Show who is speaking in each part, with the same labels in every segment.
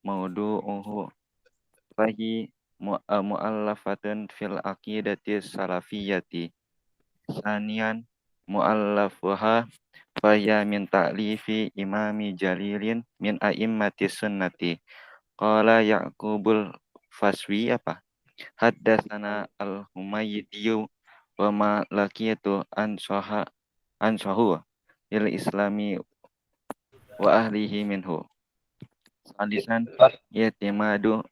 Speaker 1: maudu'uhu fahi mu'allafatun fil aqidati salafiyati. Sanian mu'allafuha faya min ta'lifi imami jalilin min a'immati sunnati. Qala Ya'qubul Faswi apa? Haddatsana al-Humaydiyu wa ma laqiyatu ansahu il islami wa ahlihi minhu. Salisan i'timadu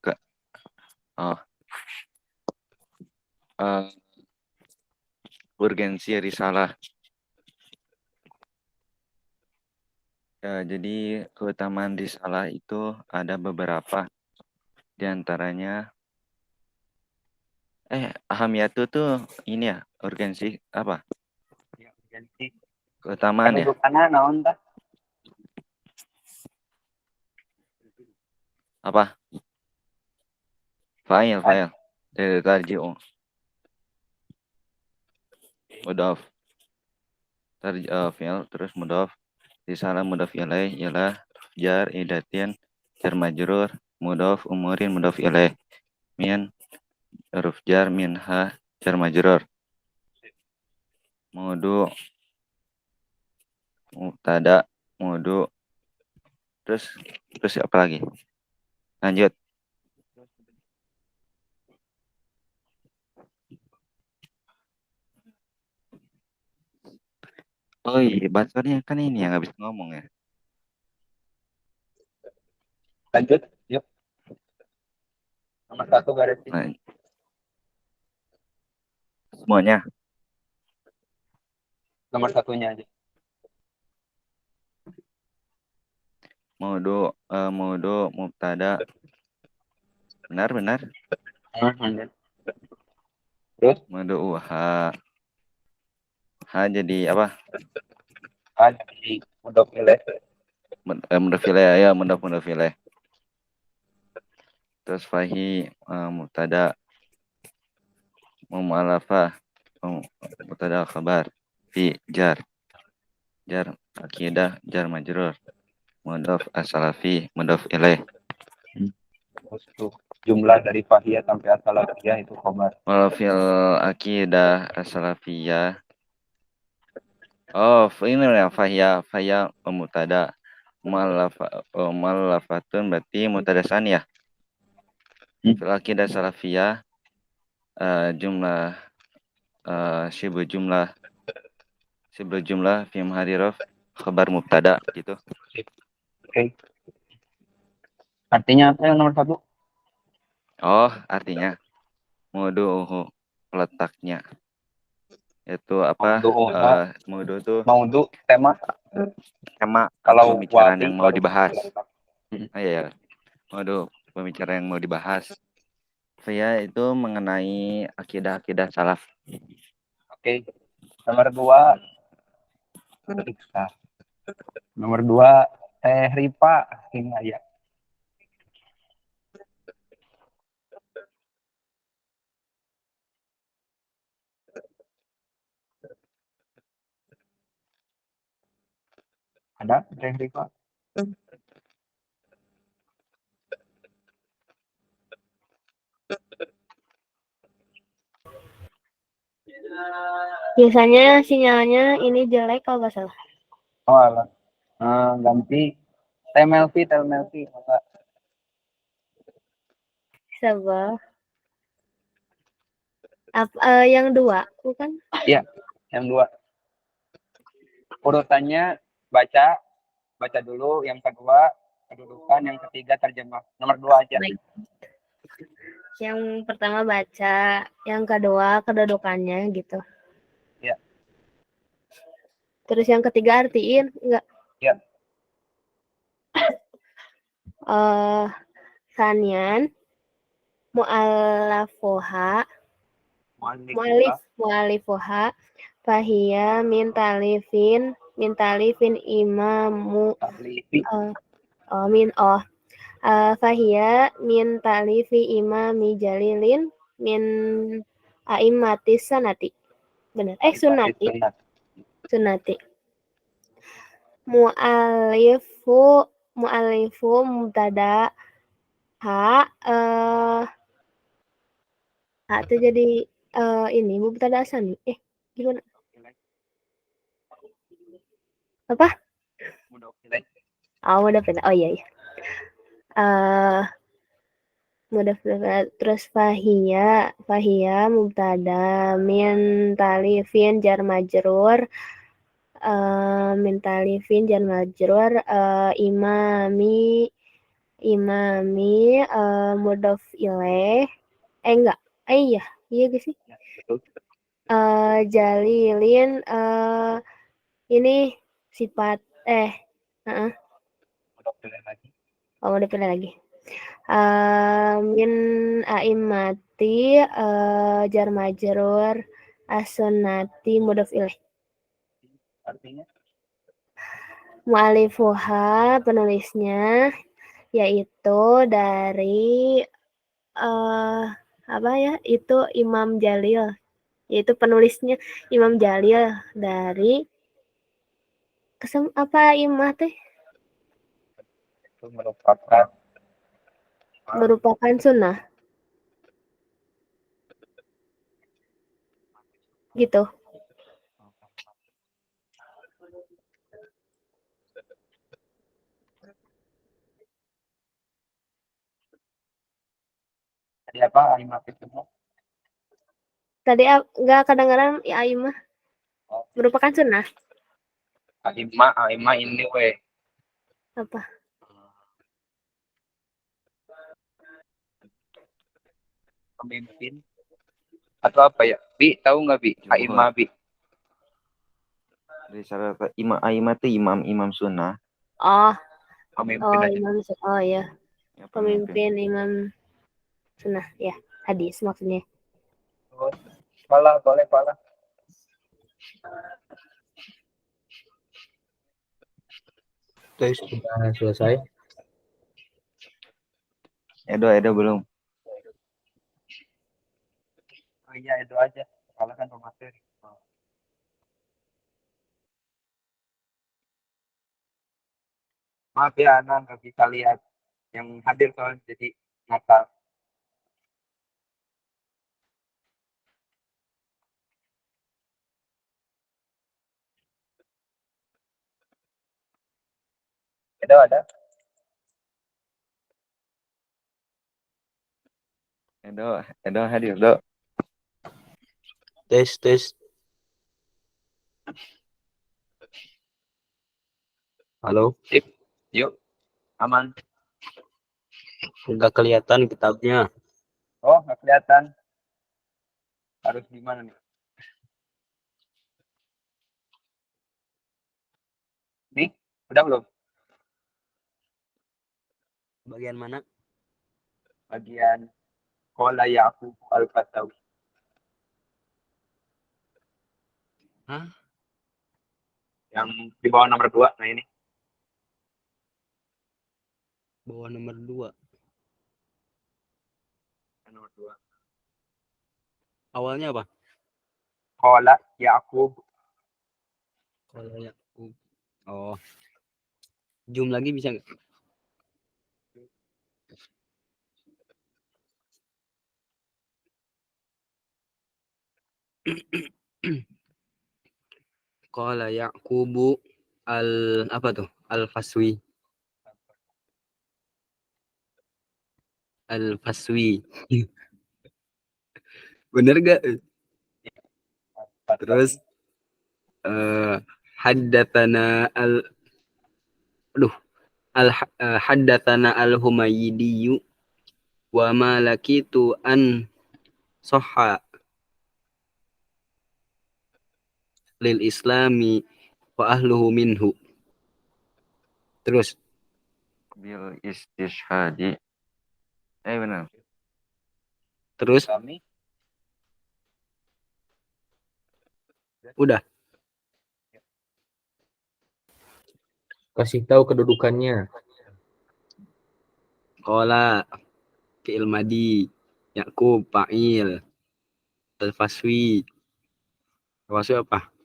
Speaker 1: ke oh, urgensi risalah. Ya, jadi keutamaan risalah itu ada beberapa. Di antaranya ahamiyatu tuh ini ya, urgensi apa?
Speaker 2: Ya, urgensi.
Speaker 1: Keutamaan ya.
Speaker 2: Kedudukannya naon tah?
Speaker 1: Apa? Fa'il dari tarji'u. Mudhaf. Fi'il terus mudhaf. Risalah mudhaf ilaih ialah jar idatin jar majrur mudhaf umurin mudhaf ilaih. Min huruf jar minha jar majrur. Mudu mubtada mudu terus apa lagi? Lanjut. Oh iya, bacaannya kan ini yang habis ngomong ya.
Speaker 2: Lanjut, yuk. Nomor 1 garis.
Speaker 1: Nah, semuanya.
Speaker 2: Nomor 1-nya aja.
Speaker 1: Mudu mubtada. Benar.
Speaker 2: Terus?
Speaker 1: Mudu ha jadi apa?
Speaker 2: Ha jadi mudhof ilaih.
Speaker 1: Mudhof ilaih ya, mudhof ilaih. Terus fahi mubtada mu'allafah mubtada khabar fi jar akidah jar majrur mudhof as-salafi mudhof ilaih.
Speaker 2: Terus jumlah dari fahiyah sampai as-salafiyah itu khabar.
Speaker 1: Wal fil akidah as-salafiyah. Oh, ini ya fahya mubtada mu'allafatun berarti mubtada saniyah. Fil akidah salafiyah jumlah sibuk jumlah fi muhadirof khabar mubtada gitu.
Speaker 2: Oke. Artinya apa yang nomor 1?
Speaker 1: Oh, artinya maudu'uhu letaknya. Itu apa? Maudu tuh
Speaker 2: tema
Speaker 1: kalau pembicaraan yang mau dibahas. Ya. Maudu pembicaraan yang mau dibahas. Saya itu mengenai akidah salaf.
Speaker 2: Oke. Nomor 2 Rifa Himaya. Ada Rifa?
Speaker 3: Biasanya sinyalnya ini jelek kalau nggak salah.
Speaker 2: Oh, alah. Ganti Telmelvi.
Speaker 3: Sabar. Yang 2, bukan?
Speaker 2: Iya, yang 2. Urutannya baca dulu, yang kedua kedudukan, yang ketiga terjemah. Nomor 2 aja.
Speaker 3: Baik. Yang pertama baca, yang kedua kedudukannya gitu.
Speaker 2: Iya.
Speaker 3: Terus yang ketiga artiin enggak?
Speaker 2: Iya.
Speaker 3: Sanian mu'allafuha mu'allifuha fahiya min talifin imamu fahiya min talifi imami jalilin min a'immatis sanati. Benar. Sunnati. sunnati. Mu'alifu mubtada. Ha itu jadi ini mubtada asani. Gimana? Apa?
Speaker 2: Mudhof ilaih.
Speaker 3: Udah pindah. Oh iya. Mudhof terus fahia mubtada min talifin jar majrur min talifin jar majrur imami mudhof ilaih enggak iya guys sih
Speaker 2: Ya, betul.
Speaker 3: jalilin ini sifat
Speaker 2: Mudhof ilaih lagi.
Speaker 3: udah pilih lagi. Min a'immati jar majrur as-sunnati mudhof ilaih.
Speaker 2: Artinya
Speaker 3: Mu'alifuha penulisnya yaitu dari itu Imam Jalil, yaitu penulisnya Imam Jalil dari apa imah teh
Speaker 2: itu merupakan
Speaker 3: sunnah gitu.
Speaker 2: tadi apa aimah itu?
Speaker 3: Tadi nggak kedengaran ya imah merupakan sunnah
Speaker 2: Aimah ini
Speaker 3: apa?
Speaker 2: Pemimpin atau apa ya? Bi, tahu nggak Bi? Aimah Bi.
Speaker 1: Dari syarat imam itu imam sunnah.
Speaker 2: Pemimpin aja.
Speaker 3: Imam ya.
Speaker 1: Ya,
Speaker 3: Pemimpin imam sunnah ya, hadis maksudnya.
Speaker 2: Boleh pala.
Speaker 4: Tes sudah selesai.
Speaker 1: Edo belum.
Speaker 2: Oh iya, itu aja. Kalau kan pemateri. Maaf ya, Ana nggak bisa lihat yang hadir soalnya jadi mata. Ada.
Speaker 1: Edo hadir, Do.
Speaker 4: Tes. Halo.
Speaker 2: Sip. Yuk. Aman.
Speaker 4: Nggak kelihatan kitabnya.
Speaker 2: Oh, nggak kelihatan. Harus gimana nih? Nih, udah belum?
Speaker 4: Bagian mana?
Speaker 2: Bagian Qala Ya'qub al-Fatawi.
Speaker 4: Hah?
Speaker 2: Yang di bawah nomor 2. Nah ini.
Speaker 4: Bawah nomor 2.
Speaker 2: Nomor 2.
Speaker 4: Awalnya apa?
Speaker 2: Qala Ya'qub.
Speaker 4: Kalau ya. Oh. Zoom lagi bisa nggak? Qala Yaqubu apa tuh? Al-Faswi. Bener gak? Terus haddatsana haddatsana al-Humaydi wa ma lakitu an sahha lil islami wa ahluhu minhu. Terus
Speaker 1: Bil istishhadi. Benar.
Speaker 4: Terus
Speaker 2: Kami.
Speaker 4: Udah.
Speaker 5: Kasih tahu kedudukannya.
Speaker 4: Qala fi'il madi, Yaqub fa'il, al-Faswi. Faswi apa?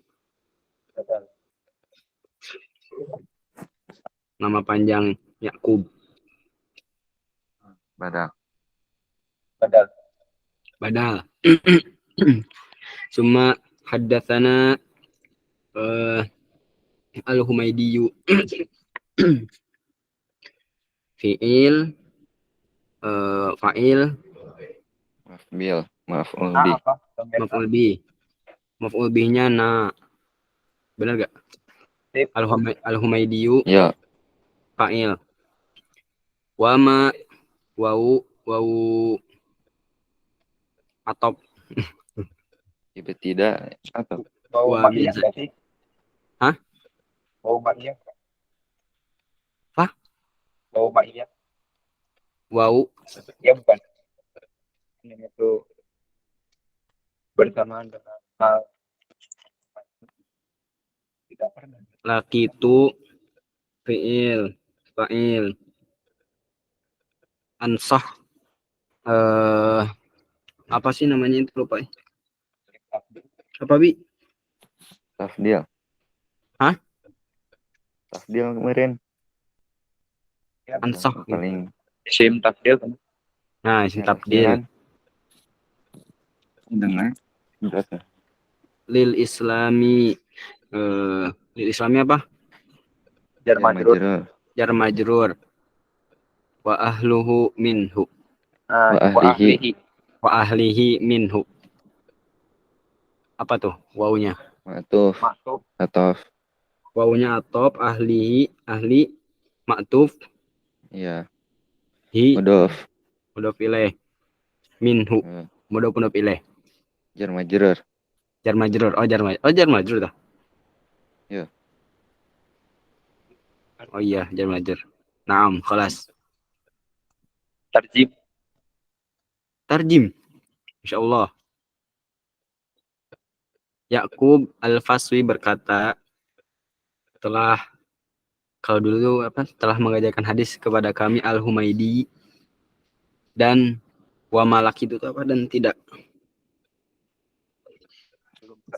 Speaker 4: Nama panjang Yakub.
Speaker 1: Badal.
Speaker 2: Badal.
Speaker 4: Badal. Summa haddatsana Al-Humaydiyu. Fi'il fa'il
Speaker 1: Maf'il. Maf'ul
Speaker 2: Nah,
Speaker 1: bih.
Speaker 2: apa? Domir
Speaker 4: maf'ul bih. Maf'ul bihnya na. Benar gak?
Speaker 2: Sip.
Speaker 4: Al-Humaydiyu
Speaker 1: Ya.
Speaker 4: fa'il. Wama wau atop
Speaker 1: Tiba tidak atau
Speaker 2: Bau
Speaker 4: Wah,
Speaker 2: makiyah
Speaker 4: biasa.
Speaker 2: nggak sih?
Speaker 4: Hah?
Speaker 2: Bau makiyah.
Speaker 4: Apa?
Speaker 2: Bau makiyah.
Speaker 4: wau
Speaker 2: Ya bukan. Yang itu bersamaan dengan hal tidak pernah.
Speaker 4: laki itu fi'il fa'il ansah apa sih namanya itu lupa ya. Apa bi?
Speaker 1: tafdil.
Speaker 4: Hah?
Speaker 1: Tafdil kemarin.
Speaker 4: Ansah gitu.
Speaker 1: Paling
Speaker 2: Isim tafdil.
Speaker 4: Nah, isim tabdil.
Speaker 1: Dengar. Berapa?
Speaker 4: Lil islami lil islami apa?
Speaker 2: Jar majrur.
Speaker 4: Jar majrur wa ahluhu minhu
Speaker 1: Wa
Speaker 2: Wa ahlihi.
Speaker 4: wa ahlihi minhu. Apa tuh wawunya?
Speaker 1: Ma'tuf.
Speaker 2: Maksud
Speaker 1: Atof.
Speaker 4: Wawunya atop ahlihi ahli ma'tuf
Speaker 1: Iya.
Speaker 4: hi
Speaker 1: Mudhof.
Speaker 4: mudhof ilaih minhu
Speaker 1: Eh,
Speaker 4: mudhof ilaih
Speaker 1: Jar majrur.
Speaker 4: jar majrur jar majrur dah.
Speaker 1: Iya.
Speaker 4: Oh iya jar majrur. Naam khalas.
Speaker 2: tarjim.
Speaker 4: Tarjim. Insyaallah. Yakub Al-Faswi berkata, kalau dulu telah mengajarkan hadis kepada kami Al-Humaydi dan wa malak itu apa dan tidak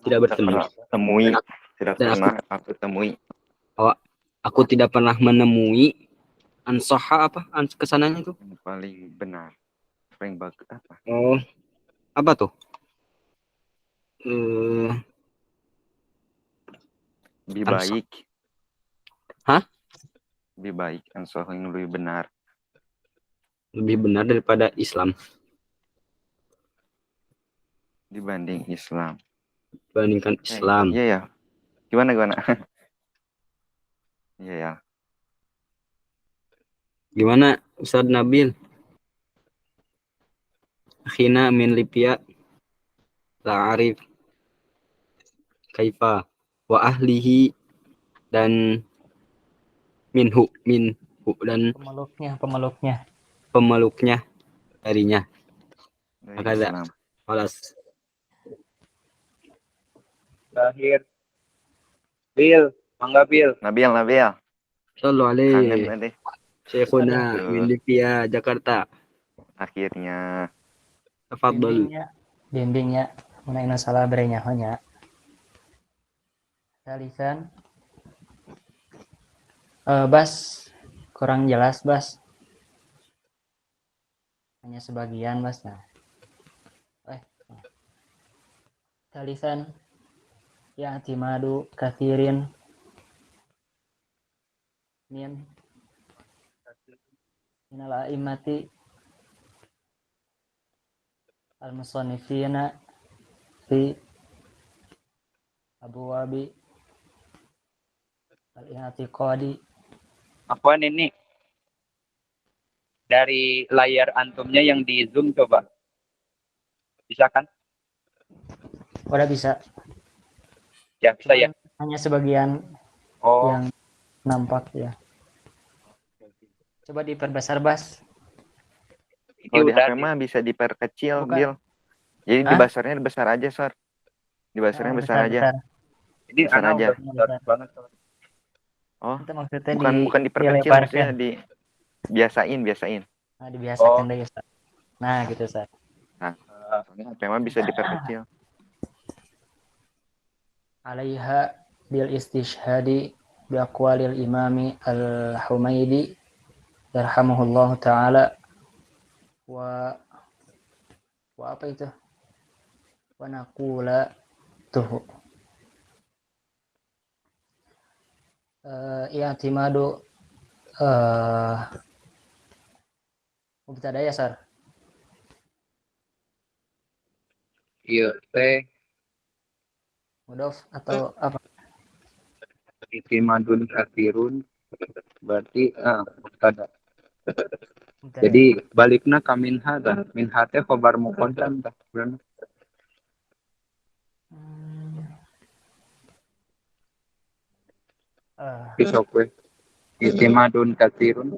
Speaker 4: bertemu.
Speaker 1: Temui. Tidak
Speaker 4: Dan
Speaker 1: pernah aku temui.
Speaker 4: Aku tidak pernah menemui ansoha kesananya itu.
Speaker 1: Yang paling benar. Paling bagus apa?
Speaker 4: Oh, apa tuh?
Speaker 1: Lebih
Speaker 4: Ansah.
Speaker 1: baik.
Speaker 4: Hah?
Speaker 1: Lebih baik. Ansah yang lebih benar.
Speaker 4: Lebih benar daripada Islam.
Speaker 1: Dibanding Islam.
Speaker 4: Dibandingkan Islam.
Speaker 1: Iya ya. Gimana? Iya ya.
Speaker 4: Gimana Ustadz Nabil? Akhina min Libya la arif kaifa wa ahlihi dan minhu dan pemeluknya darinya.
Speaker 1: Dari
Speaker 4: Maka
Speaker 1: Islam.
Speaker 4: Alas.
Speaker 2: Terakhir. Bil. Mangga Bil.
Speaker 1: Nabil.
Speaker 4: Sallallahu
Speaker 1: Kangen
Speaker 4: alaihi
Speaker 1: nanti.
Speaker 4: Syekhuna
Speaker 1: Aduh.
Speaker 4: min Libya Jakarta.
Speaker 1: Akhirnya.
Speaker 4: Tafadhol.
Speaker 6: Bimbingnya menaikkan salah berenya hanya Salisan Bas kurang jelas Bas, hanya sebagian Bas. Nah Salisan ya timadu kathirin minal a'immati al-musannifina fi abwabi al-i'tiqadi.
Speaker 2: Apaan ini? Dari layar antumnya yang di zoom coba. Bisa kan?
Speaker 6: Udah bisa.
Speaker 2: Ya bisa ya.
Speaker 6: Hanya sebagian
Speaker 2: Oh.
Speaker 6: yang nampak ya. Coba diperbesar Bas.
Speaker 2: Ini
Speaker 1: Kalau di
Speaker 2: udah.
Speaker 1: HP mah bisa diperkecil,
Speaker 6: Bukan.
Speaker 1: Bil. Jadi
Speaker 6: Hah?
Speaker 1: dibasarnya besar aja, Sor. Dibasarnya besar aja.
Speaker 2: Ini
Speaker 1: Besar
Speaker 2: anak
Speaker 1: aja.
Speaker 2: udah besar banget.
Speaker 1: Oh,
Speaker 6: Itu maksudnya
Speaker 1: bukan diperkecil, maksudnya biasain.
Speaker 6: Nah, dibiasakan
Speaker 2: Oh.
Speaker 6: deh Ustaz. Nah, gitu Ustaz.
Speaker 1: Soalnya HP mah bisa diperkecil.
Speaker 6: Alaiha bil istishhadi biaqwalil imami al-Humaidi yarhamuhullahu taala wa apa itu? Wa naqula tuh i'timadu mubtada ya Sar.
Speaker 2: Iya teh
Speaker 6: Mudhof atau apa?
Speaker 2: itimadun katsirun berarti mubtada.
Speaker 6: Mubtada.
Speaker 2: Jadi balikna ka minha dah. Minha teh khabar muqaddam tah. Bener. Besok we. Itimadun katsirun.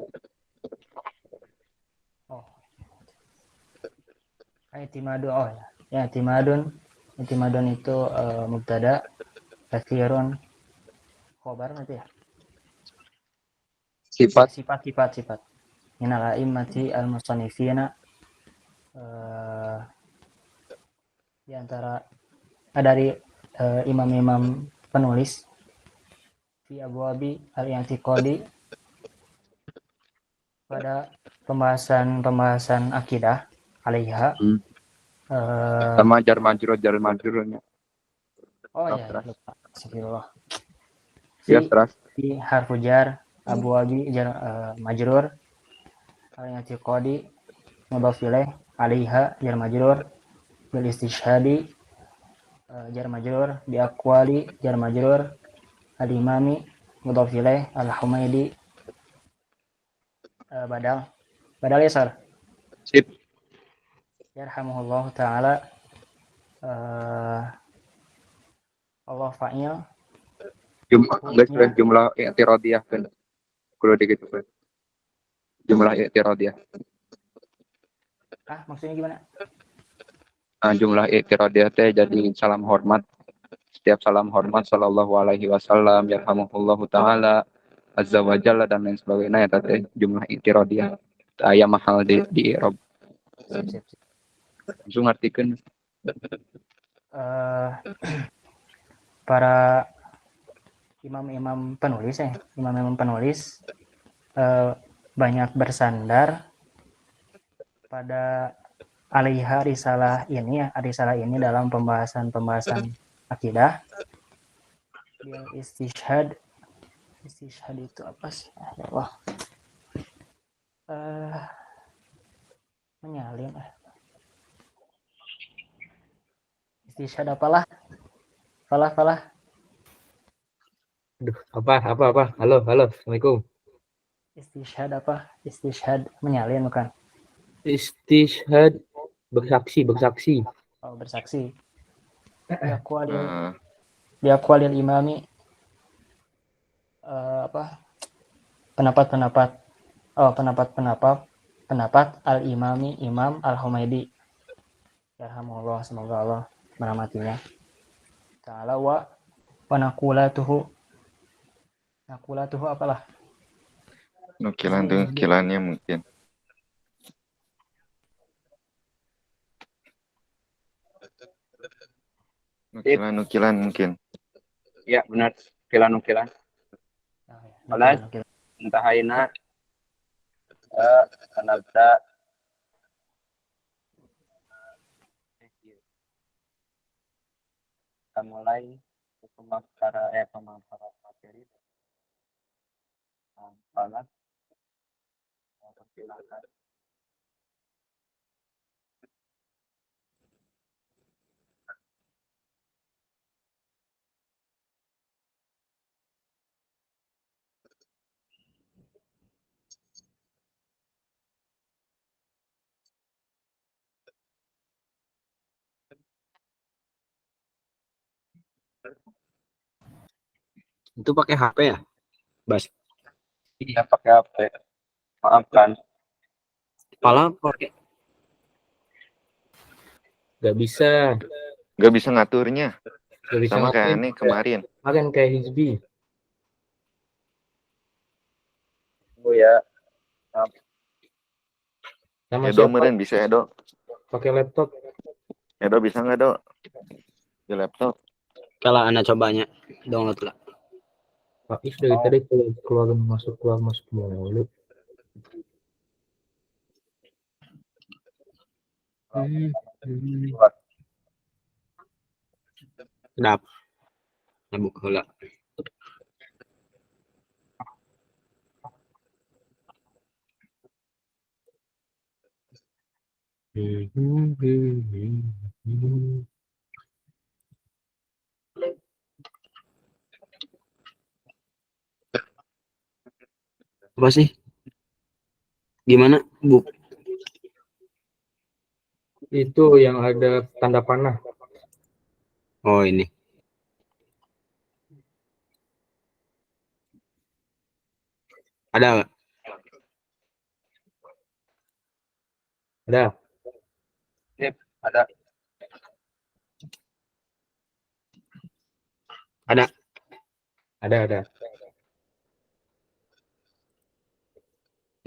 Speaker 6: I'timadu ya. I'timadun itu mubtada, katsirun khabar nanti ya. Sifat. Minal a'immati al-musannifina di antara dari imam-imam penulis fi abwabi al-i'tiqadi pada pembahasan akidah alaiha.
Speaker 2: Sama jar majrurnya.
Speaker 6: Ya,
Speaker 2: Terus.
Speaker 6: lupa. Astagfirullah.
Speaker 2: Ya, terus.
Speaker 6: Fi harfu jar abwabi jar majrur al-i'tiqadi mudhaf ilaih alaiha jar majrur bil istishhadi jar majrur bi aqwali jar majrur al-imami mudhaf ilaih al-Humaidi badal yasar.
Speaker 2: Sip.
Speaker 6: Yarhamuhullah taala Allah fa'il
Speaker 2: Jumlah i'tiradiyah kan. Kudu dikitu kan. Jumlah i'tiradiyah.
Speaker 6: Maksudnya gimana?
Speaker 2: Jumlah i'tiradiyah teh jadi salam hormat. Setiap salam hormat sallallahu alaihi wasallam, yarhamuhullahu taala, azza wa jalla dan lain sebagainya ya teh jumlah i'tiradiyah. Aya mahal di i'rab.
Speaker 6: Sip.
Speaker 2: Langsung ngartikeun.
Speaker 6: Para imam-imam penulis banyak bersandar pada alaiha risalah ini dalam pembahasan akidah. Bil istishhad itu apa sih? Ya Allah. Menyalin istishhad apalah? Falah.
Speaker 5: Aduh, apa? Halo, Assalamualaikum.
Speaker 6: Istishhad menyalin bukan?
Speaker 5: Istishhad bersaksi.
Speaker 6: Bersaksi. Biaqwalil imami pendapat al-imami Imam al-Humaidi. Yarhamuhullah, semoga Allah merahmatinya. Ta'ala wa naqulatuhu apalah?
Speaker 1: Nukilannya mungkin. Nukilan mungkin.
Speaker 2: Ya, benar. Nukilan. Balas. Entah aina kanabda kita mulai pemaparan materi. Balas. Silakan.
Speaker 4: Itu pakai HP ya, Bas?
Speaker 2: Iya, pakai HP. Maafkan.
Speaker 4: Kepala pakai.
Speaker 5: Gak bisa
Speaker 1: ngaturnya. Sama kayak ini kemarin.
Speaker 5: Makan kayak Hizbi.
Speaker 2: Oh ya.
Speaker 5: Sama
Speaker 1: Edo
Speaker 5: siapa?
Speaker 1: meren bisa Edo.
Speaker 5: Pakai laptop.
Speaker 1: Edo bisa nggak Do? Di laptop.
Speaker 4: Kalau Anda cobanya download lah.
Speaker 5: Faiz dari tadi keluar masuk mulu.
Speaker 4: Sedap. Nabuk heula. Apa sih? Gimana, Bu?
Speaker 5: Itu yang ada tanda panah.
Speaker 4: Oh, ini. Ada nggak?
Speaker 5: Ada.
Speaker 2: Ada.
Speaker 4: Ada.
Speaker 5: Ada.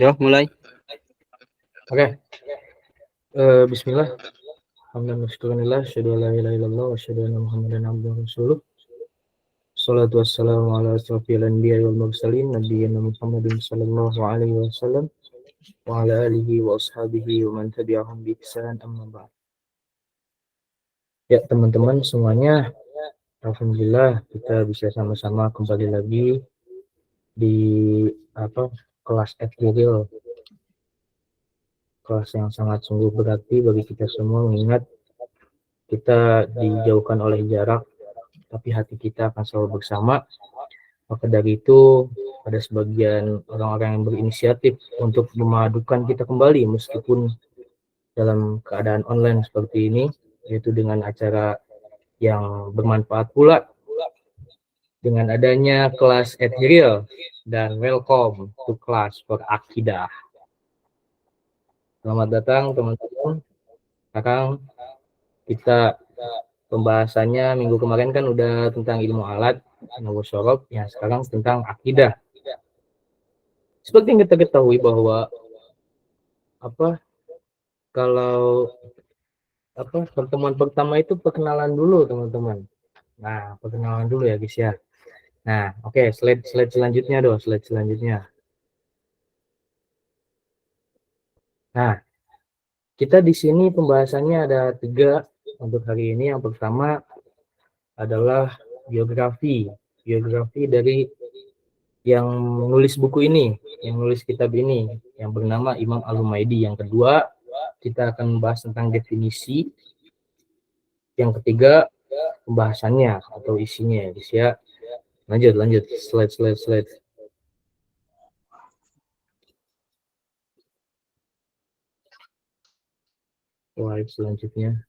Speaker 4: Yo, mulai.
Speaker 5: Oke. Bismillah. Alhamdulillah, asyhadu an la ilaha illallah wa asyhadu anna Muhammadan abduhu wa rasuluh. Salatu wassalamu ala asrofil anbiya wal mursalin nabiyina Muhammadin sallallahu alaihi wasallam wa ala alihi wa ashabihi wa man tabi'ahum bi ihsan amma ba'd. Ya, teman-teman semuanya, alhamdulillah kita bisa sama-sama kembali lagi di kelas Adhiril. Kelas yang sangat sungguh berarti bagi kita semua, mengingat kita dijauhkan oleh jarak, tapi hati kita akan selalu bersama. Maka dari itu, ada sebagian orang-orang yang berinisiatif untuk memadukan kita kembali, meskipun dalam keadaan online seperti ini, yaitu dengan acara yang bermanfaat pula, dengan adanya kelas Adhiril, dan welcome to class for Akidah. Selamat datang teman-teman. Sekarang kita pembahasannya minggu kemarin kan udah tentang ilmu alat, ilmu syarab, ya sekarang tentang akidah. Seperti yang kita ketahui bahwa pertemuan pertama itu perkenalan dulu teman-teman. Nah, perkenalan dulu ya guys ya. Nah, oke, slide selanjutnya dong, slide selanjutnya. Nah, kita di sini pembahasannya ada 3 untuk hari ini. Yang pertama adalah biografi dari yang nulis buku ini, yang nulis kitab ini, yang bernama Imam Al-Humaidi. Yang kedua, kita akan membahas tentang definisi. Yang ketiga, pembahasannya atau isinya ya guys ya. Lanjut, slide. Slide selanjutnya.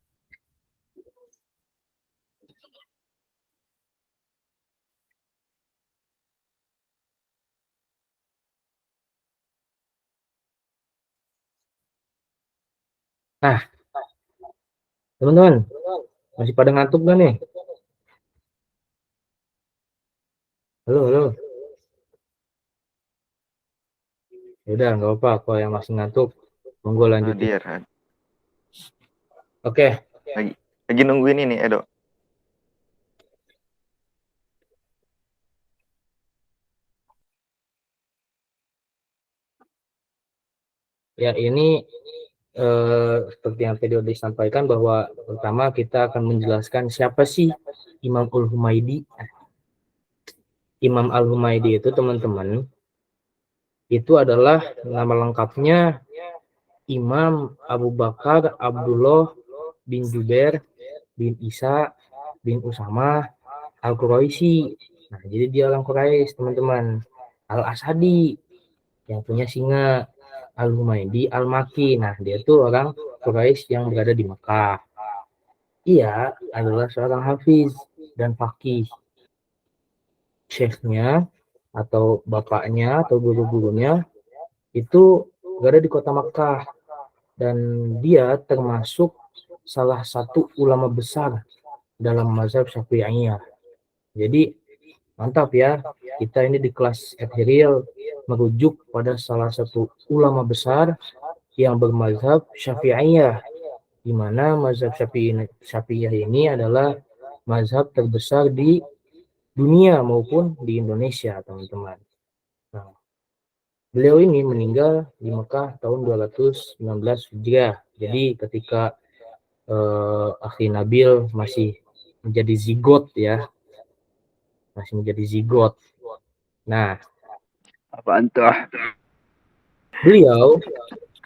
Speaker 5: Nah, teman-teman, masih pada ngantuk gak nih? Halo. Yaudah, nggak apa-apa. Kalau yang masih ngantuk, monggo lanjutin. Oke.
Speaker 1: Lagi nungguin ini, Edo.
Speaker 5: Ya, ini seperti yang tadi sudah disampaikan bahwa pertama kita akan menjelaskan siapa sih Imam Al-Humaidi. Imam Al-Humaidi itu teman-teman, itu adalah nama lengkapnya Imam Abu Bakar Abdullah bin Jubair bin Isa bin Usamah Al-Quraisy. Nah, jadi dia orang Quraisy teman-teman. Al-Asadi yang punya singa. Al-Humaidi Al-Maki. Nah, dia itu orang Quraisy yang berada di Mekah. Ia adalah seorang hafiz dan faqih. Syekhnya atau bapaknya atau guru-gurunya itu berada di kota Mekah, dan dia termasuk salah satu ulama besar dalam mazhab Syafi'iyah. Jadi mantap ya, kita ini di kelas Adhiril merujuk pada salah satu ulama besar yang bermazhab Syafi'iyah, di mana mazhab Syafi'iyah ini adalah mazhab terbesar di dunia maupun di Indonesia, teman-teman. Nah, beliau ini meninggal di Mekah tahun 219 Hijriah. Jadi ketika Akhi Nabil masih menjadi zigot ya, masih menjadi zigot. Nah,
Speaker 2: Apaan tuh?
Speaker 5: beliau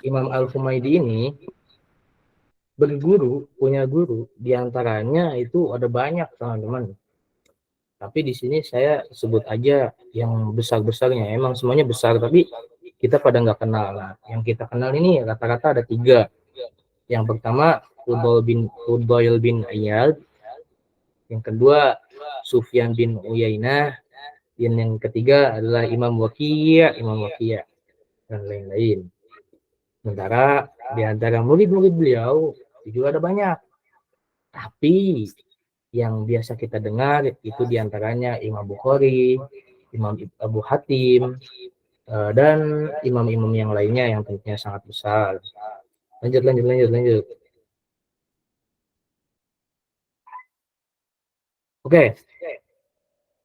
Speaker 5: Imam Al-Humaydi ini berguru, punya guru, diantaranya itu ada banyak teman-teman. Tapi di sini saya sebut aja yang besar-besarnya. Emang semuanya besar, tapi kita pada nggak kenal. Nah, yang kita kenal ini rata-rata ada 3. Yang pertama Fudail bin Iyad, yang kedua Sufyan bin Uyainah, dan yang ketiga adalah Imam Waqi', dan lain-lain. Sementara di antara murid-murid beliau juga ada banyak. Tapi yang biasa kita dengar itu diantaranya Imam Bukhari, Imam Abu Hatim, dan imam-imam yang lainnya yang tentunya sangat besar. Lanjut. Oke.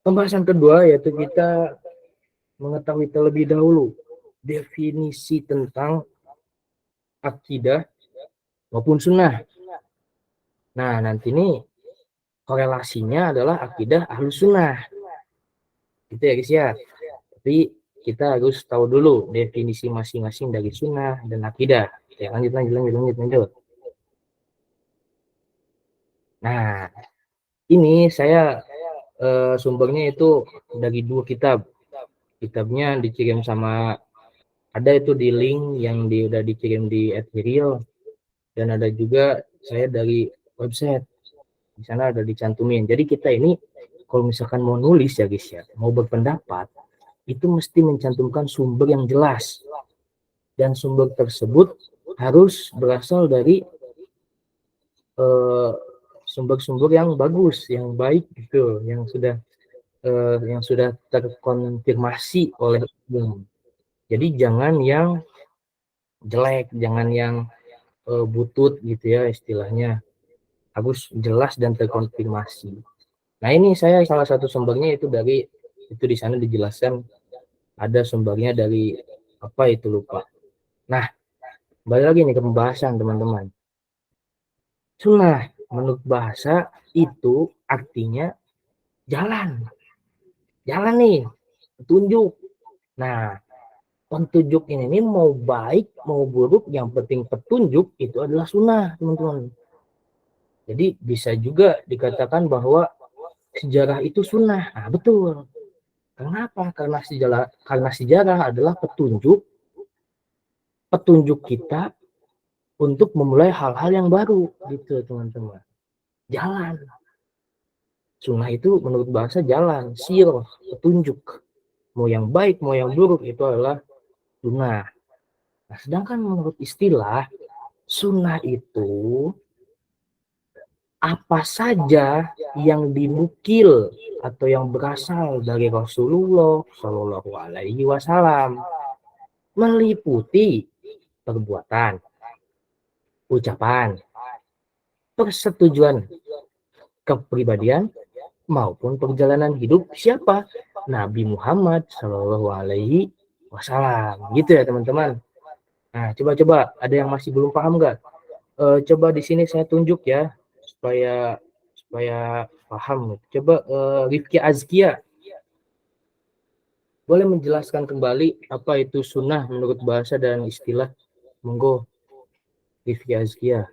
Speaker 5: Pembahasan kedua yaitu kita mengetahui terlebih dahulu definisi tentang akidah maupun sunnah. Nah, nanti ini korelasinya adalah akidah ahlus sunnah. Gitu ya guys ya. Tapi kita harus tahu dulu definisi masing-masing dari sunnah dan akidah. Ya, lanjut. Nah, ini saya sumbernya itu dari 2 kitab. Kitabnya dikirim sama, ada itu di link yang udah dikirim di @viril, dan ada juga saya dari website. Di sana ada dicantumin. Jadi kita ini kalau misalkan mau nulis ya guys ya, mau berpendapat, itu mesti mencantumkan sumber yang jelas. Dan sumber tersebut harus berasal dari sumber-sumber yang bagus, yang baik gitu, yang sudah terkonfirmasi oleh umum. Jadi jangan yang jelek, jangan yang butut gitu ya istilahnya. Harus jelas dan terkonfirmasi. Nah, ini saya salah satu sumbernya itu dari, itu di sana dijelaskan ada sumbernya dari apa itu lupa. Nah, balik lagi nih ke pembahasan teman-teman. Sunnah menurut bahasa itu artinya jalan. Jalan nih, petunjuk. Nah, petunjuk ini mau baik mau buruk, yang penting petunjuk itu adalah sunnah teman-teman. Jadi bisa juga dikatakan bahwa sejarah itu sunnah. Nah, betul. Kenapa? Karena sejarah adalah petunjuk kita untuk memulai hal-hal yang baru gitu teman-teman. Jalan. Sunnah itu menurut bahasa jalan, sirah, petunjuk. Mau yang baik, mau yang buruk itu adalah sunnah. Nah, sedangkan menurut istilah sunnah itu apa saja yang dinukil atau yang berasal dari Rasulullah Shallallahu Alaihi Wasallam, meliputi perbuatan, ucapan, persetujuan kepribadian maupun perjalanan hidup siapa? Nabi Muhammad Shallallahu Alaihi Wasallam. Gitu ya teman-teman. Nah, coba ada yang masih belum paham nggak? Coba di sini saya tunjuk ya supaya paham. Coba Rifki Azkia boleh menjelaskan kembali apa itu sunnah menurut bahasa dan istilah. Monggo Rifki Azkia.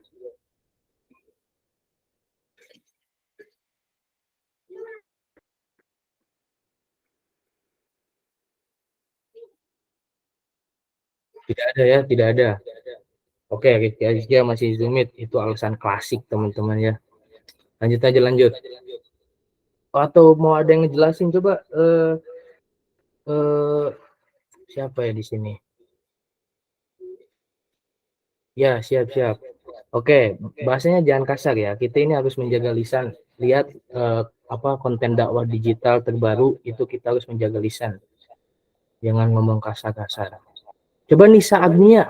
Speaker 5: Tidak ada. Oke, Rifki Azkia masih zoomit, itu alasan klasik teman-teman ya. Lanjut. Atau mau ada yang ngejelasin coba siapa ya di sini? Ya, siap. Oke, bahasanya jangan kasar ya. Kita ini harus menjaga lisan. Lihat apa konten dakwah digital terbaru itu kita harus menjaga lisan. Jangan ngomong kasar-kasar. Coba Nisa Agnia.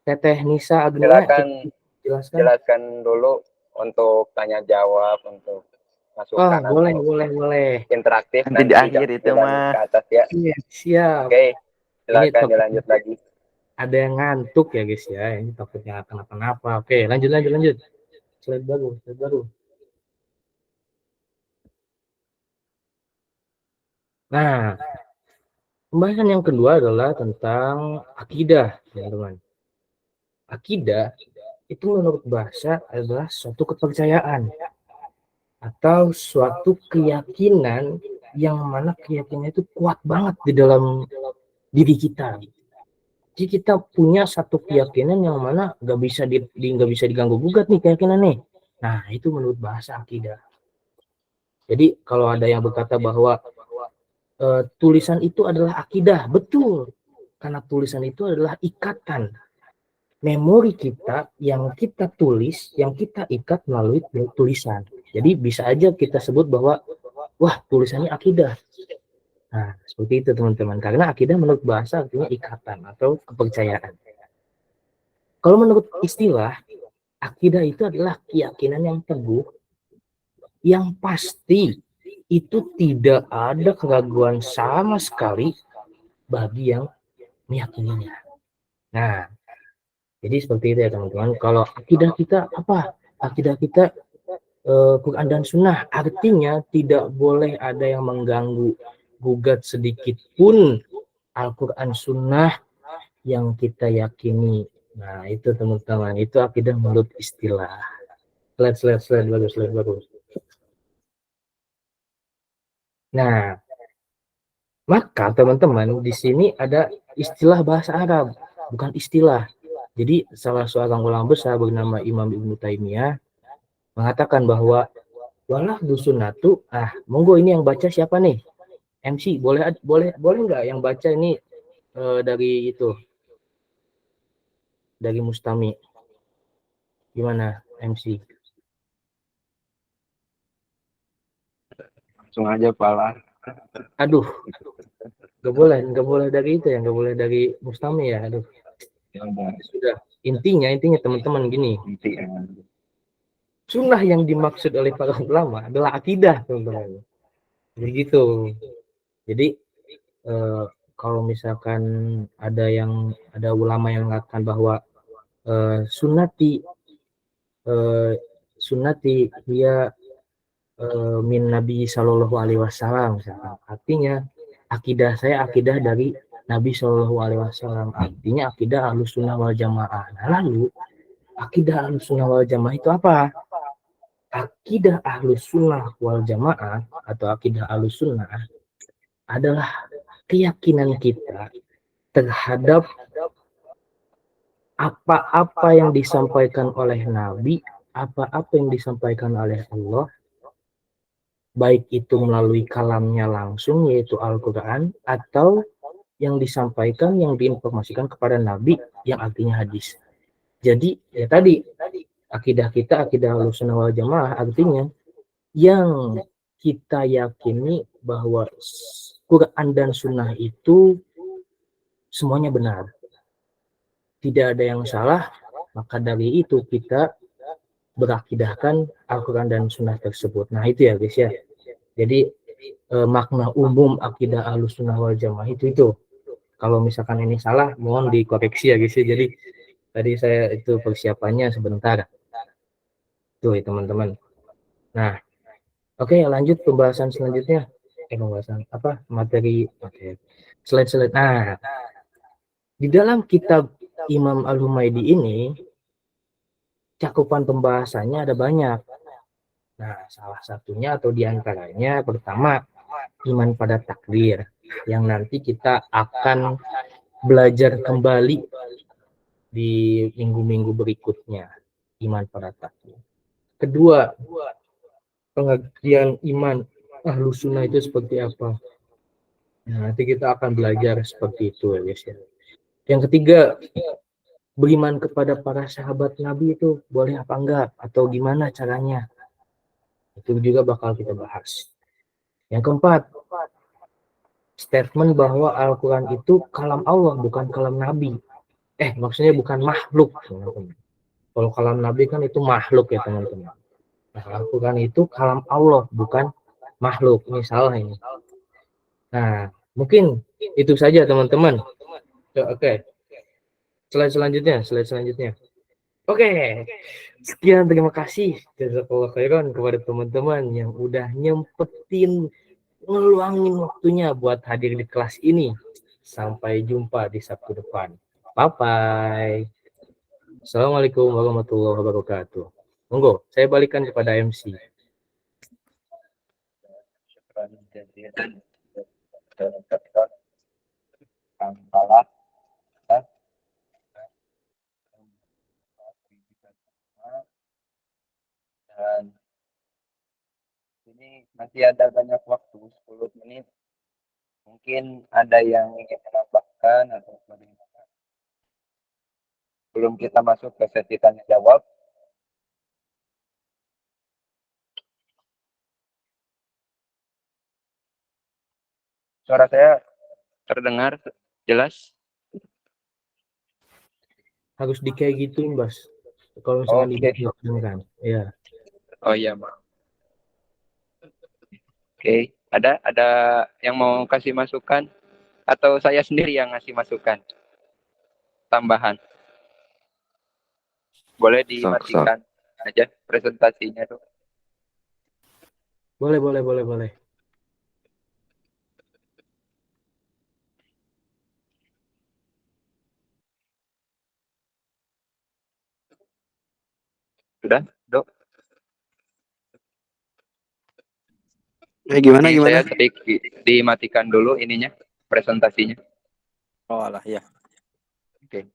Speaker 5: Teteh Nisa Agnia,
Speaker 2: Silakan
Speaker 5: jelaskan.
Speaker 2: jelaskan dulu untuk tanya jawab, untuk masuk
Speaker 5: Oh,
Speaker 2: kanan
Speaker 5: boleh, boleh.
Speaker 2: interaktif
Speaker 1: Nanti di akhir itu
Speaker 2: jangan
Speaker 1: mah.
Speaker 2: ke atas ya.
Speaker 5: Iya, siap.
Speaker 2: Oke, silakan
Speaker 5: topik-
Speaker 2: dilanjut lagi.
Speaker 5: Ada yang ngantuk ya guys ya. Ini takutnya kenapa-napa. Oke, lanjut. Slide baru. Nah, pembahasan yang kedua adalah tentang akidah, teman-teman. Akidah itu menurut bahasa adalah suatu kepercayaan atau suatu keyakinan yang mana keyakinan itu kuat banget di dalam diri kita. Jadi kita punya satu keyakinan yang mana nggak bisa diganggu gugat nih keyakinan nih. Nah, itu menurut bahasa akidah. Jadi kalau ada yang berkata bahwa tulisan itu adalah akidah, betul. Karena tulisan itu adalah ikatan memori kita yang kita tulis, yang kita ikat melalui tulisan. Jadi bisa aja kita sebut bahwa wah, tulisannya akidah. Nah, seperti itu teman-teman. Karena akidah menurut bahasa artinya ikatan atau kepercayaan. Kalau menurut istilah, akidah itu adalah keyakinan yang teguh, yang pasti itu tidak ada keraguan sama sekali bagi yang meyakininya. Nah, jadi seperti itu ya teman-teman. Kalau akidah kita apa? Akidah kita Quran dan Sunnah. Artinya tidak boleh ada yang mengganggu gugat sedikit pun Al-Quran Sunnah yang kita yakini. Nah, itu teman-teman. Itu akidah menurut istilah. Slide bagus. Nah, maka teman-teman di sini ada istilah bahasa Arab, bukan istilah. Jadi salah seorang ulama besar bernama Imam Ibnu Taimiyah mengatakan bahwa walafdhu sunnatu, monggo ini yang baca siapa nih? MC, boleh nggak yang baca ini dari Mustami? Gimana MC?
Speaker 2: Langsung aja pala.
Speaker 5: Aduh, nggak boleh dari itu ya, nggak boleh dari Mustami ya. Aduh, sudah. Intinya teman-teman gini. Sunnah yang dimaksud oleh para ulama adalah akidah, teman-teman. Begitu. Jadi kalau misalkan ada ulama yang mengatakan bahwa sunnati dia min Nabi Shallallahu Alaihi Wasallam, artinya akidah saya akidah dari Nabi Shallallahu Alaihi Wasallam, artinya akidah Ahlus Sunnah wal Jamaah. Nah, lalu akidah Ahlus Sunnah wal Jamaah itu apa? Akidah Ahlus Sunnah wal Jamaah atau akidah Ahlus Sunnah adalah keyakinan kita terhadap apa-apa yang disampaikan oleh Nabi, apa-apa yang disampaikan oleh Allah, baik itu melalui kalamnya langsung yaitu Al-Quran, atau yang disampaikan, yang diinformasikan kepada Nabi yang artinya hadis. Jadi ya tadi akidah kita, akidah Ahlussunnah wal Jamaah, artinya yang kita yakini bahwa Quran dan Sunnah itu semuanya benar, tidak ada yang salah, maka dari itu kita berakidahkan Al-Quran dan Sunnah tersebut. Nah itu ya guys ya. Jadi makna umum akidah Ahlussunnah wal Jamaah itu. Kalau misalkan ini salah, mohon dikoreksi ya guys ya. Jadi tadi saya itu persiapannya sebentar. Tuh ya teman-teman. Nah, oke, lanjut pembahasan selanjutnya. Pembahasan apa? Materi. Oke. Slide. Nah, di dalam kitab Imam Al-Humaydi ini cakupan pembahasannya ada banyak. Nah, salah satunya atau diantaranya pertama iman pada takdir yang nanti kita akan belajar kembali di minggu-minggu berikutnya, iman pada takdir. Kedua, pengertian iman Ahlus Sunnah itu seperti apa. Nah, nanti kita akan belajar seperti itu ya guys ya. Yang ketiga, beriman kepada para sahabat Nabi itu boleh apa enggak atau gimana caranya. Itu juga bakal kita bahas. Yang keempat, statement bahwa Al-Quran itu kalam Allah, bukan kalam Nabi. Maksudnya bukan makhluk. Teman-teman. Kalau kalam Nabi kan itu makhluk ya teman-teman. Nah, Al-Quran itu kalam Allah, bukan makhluk. Ini salah ini. Nah, mungkin itu saja teman-teman. Oke. Slide selanjutnya. Oke. Sekian, terima kasih jazakallahu khairan kepada teman-teman yang udah nyempetin ngeluangin waktunya buat hadir di kelas ini. Sampai jumpa di Sabtu depan. Bye-bye. Assalamualaikum warahmatullahi wabarakatuh. Monggo, saya balikan kepada MC.
Speaker 2: Dan ini masih ada banyak waktu, 10 menit. Mungkin ada yang ingin menambahkan atau bagaimana. Sebelum kita masuk ke sesi tanya jawab. Suara saya terdengar jelas?
Speaker 5: Harus di kayak gituin, Bos. Kalau misalkan didengarkan. Ya.
Speaker 2: Oh iya, Bang. Oke, ada yang mau kasih masukan atau saya sendiri yang ngasih masukan tambahan? Boleh dimatikan aja presentasinya tuh.
Speaker 5: Boleh.
Speaker 2: Sudah, Dok?
Speaker 4: Gimana?
Speaker 2: Saya sedikit dimatikan dulu ininya, presentasinya.
Speaker 4: Oh alah ya.
Speaker 2: Oke.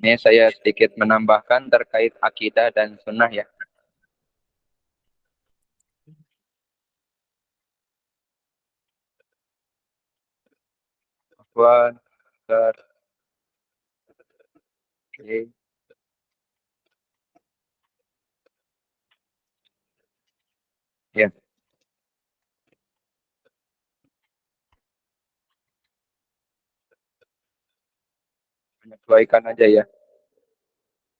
Speaker 2: Ini saya sedikit menambahkan terkait akidah dan sunnah ya. Oke. Ya. Menyesuaikan aja ya.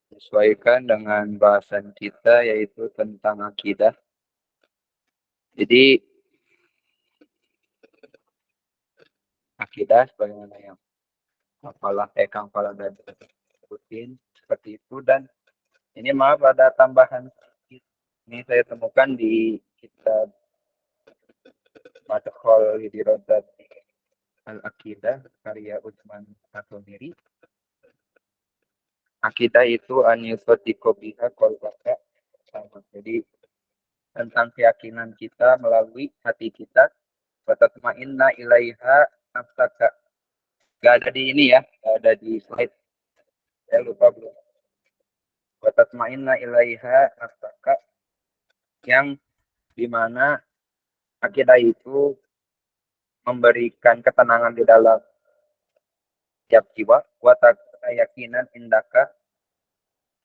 Speaker 2: Menyesuaikan dengan bahasan kita yaitu tentang akidah. Jadi akidah sebagaimana yang Kang Fala dan sebutin seperti itu, dan ini maaf ada tambahan sedikit. Ini saya temukan di kitab Madkhol Dirosat Al-Aqidah karya Utsman Atomiri. Akidah itu anyusodiko biha kolbaka sama. Jadi tentang keyakinan kita melalui hati kita. Watatma'inna ilaiha nafsaka. Gak ada di ini ya, gak ada di slide. Saya lupa belum. Watatma'inna ilaiha nafsaka. Yang dimana akidah itu memberikan ketenangan di dalam tiap jiwa. Keyakinan indaka.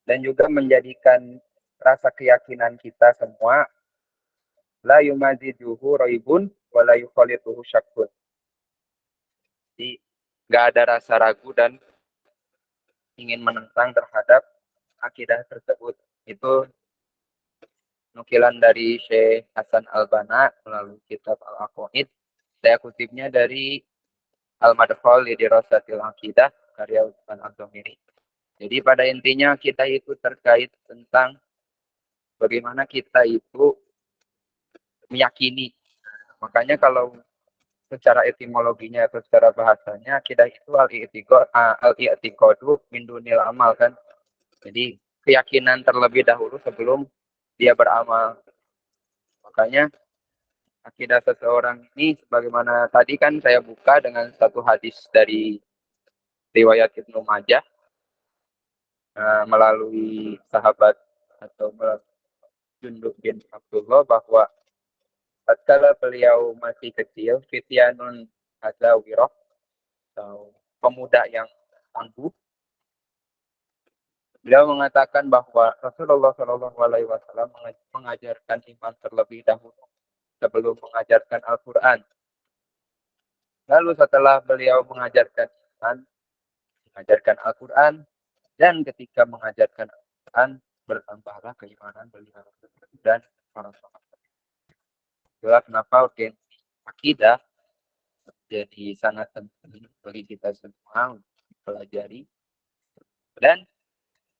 Speaker 2: Dan juga menjadikan rasa keyakinan kita semua la yumaziduhu raibun wa la yukhalituhu syakkun. Jadi nggak ada rasa ragu dan ingin menentang terhadap akidah tersebut. Itu nukilan dari Syekh Hasan Al-Banna melalui kitab Al-Aqaid. Saya kutipnya dari Al-Madkhal li Dirasatil Aqidah karya Utsman Ad-Dhamiri. Jadi pada intinya kita itu terkait tentang bagaimana kita itu meyakini. Makanya kalau secara etimologinya atau secara bahasanya akidah itu al-i'tiqadu min dunil amal kan. Jadi keyakinan terlebih dahulu sebelum dia beramal. Makanya akidah seseorang ini sebagaimana tadi kan saya buka dengan satu hadis dari riwayat Ibnu Majah melalui sahabat atau Jundub bin Abdullah bahwa tatkala beliau masih kecil, fityanun azawirah atau pemuda yang tangguh, beliau mengatakan bahwa Rasulullah Shallallahu Alaihi Wasallam mengajarkan iman terlebih dahulu sebelum mengajarkan Al-Quran. Lalu setelah beliau mengajarkan iman, mengajarkan Al-Quran, dan ketika mengajarkan Al-Quran, bertambahlah keimanan beliau dan para sahabat. Itulah kenapa urgensi akidah jadi sangat penting bagi kita semua untuk dipelajari. Dan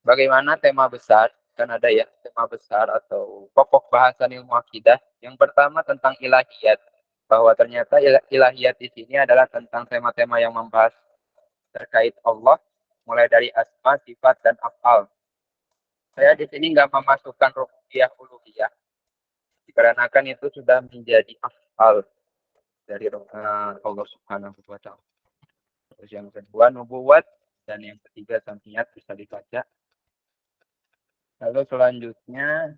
Speaker 2: bagaimana tema besar, kan ada ya tema besar atau pokok bahasan ilmu akidah. Yang pertama tentang ilahiyat, bahwa ternyata ilahiyat di sini adalah tentang tema-tema yang membahas terkait Allah, mulai dari asma, sifat, dan af'al. Saya di sini nggak memasukkan rububiyah uluhiyah, dikarenakan itu sudah menjadi af'al dari Allah Subhanahu wa Ta'ala. Terus yang kedua nubuwat, dan yang ketiga samiyat bisa dibaca. Lalu selanjutnya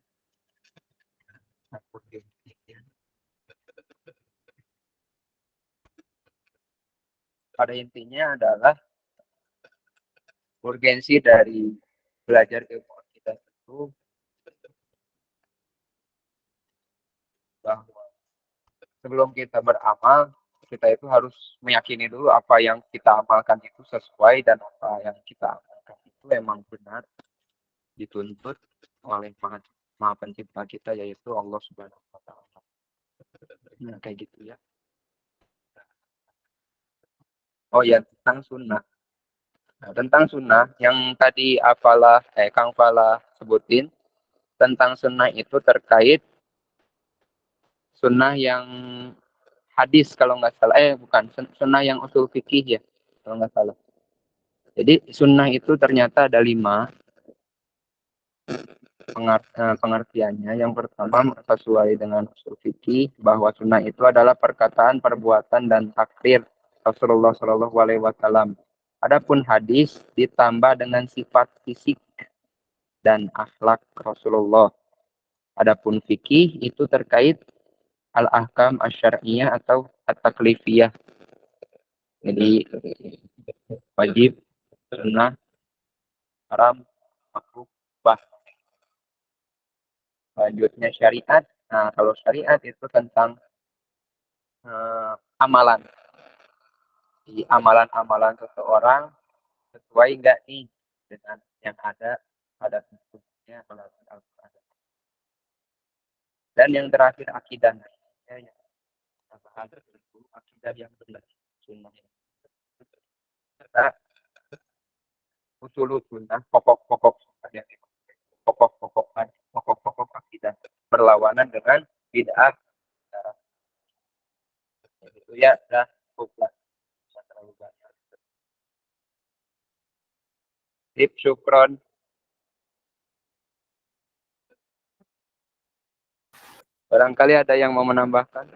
Speaker 2: pada intinya adalah urgensi dari belajar ilmu akidah itu bahwa sebelum kita beramal, kita itu harus meyakini dulu apa yang kita amalkan itu sesuai dan apa yang kita amalkan itu memang benar dituntut oleh Maha Pencipta kita, yaitu Allah Subhanahu wa Ta'ala. Nah, kayak gitu ya. Oh ya, tentang sunnah. Nah, tentang sunnah yang tadi Kang Fala sebutin, tentang sunnah itu terkait sunnah yang hadis kalau nggak salah, bukan, sunnah yang usul fikih ya kalau nggak salah. Jadi sunnah itu ternyata ada 5 pengertiannya. Yang pertama sesuai dengan usul fikih bahwa sunnah itu adalah perkataan, perbuatan, dan takrir Rasulullah Shallallahu Alaihi Wasallam. Adapun hadis ditambah dengan sifat fisik dan akhlak Rasulullah. Adapun fikih itu terkait al-ahkam asy-syar'iyyah atau at-taklifiyah. Jadi wajib, sunnah, haram, makruh, bah. Selanjutnya syariat. Nah, kalau syariat itu tentang amalan. Di amalan-amalan seseorang sesuai enggak nih dengan yang ada pada tubuhnya melalui Al-Quran. Dan yang terakhir akidah. Yang kita bahas itu akidah yang benar, sunnah. Kita usul sunnah, pokok-pokok akidah berlawanan dengan bid'ah. Itu ya dah cukup terlalu banyak. Tip syukron. Barangkali ada yang mau menambahkan?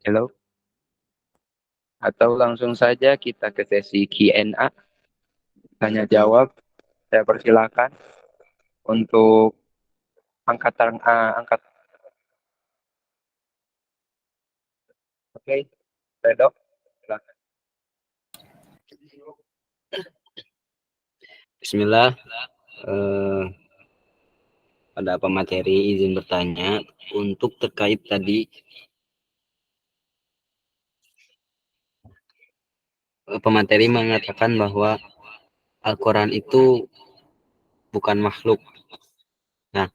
Speaker 2: Hello? Atau langsung saja kita ke sesi Q&A, tanya jawab. Saya persilakan untuk angkat. Oke, Redok, silakan.
Speaker 4: Bismillah. Ada pemateri izin bertanya untuk terkait tadi pemateri mengatakan bahwa Al-Quran itu bukan makhluk. Nah,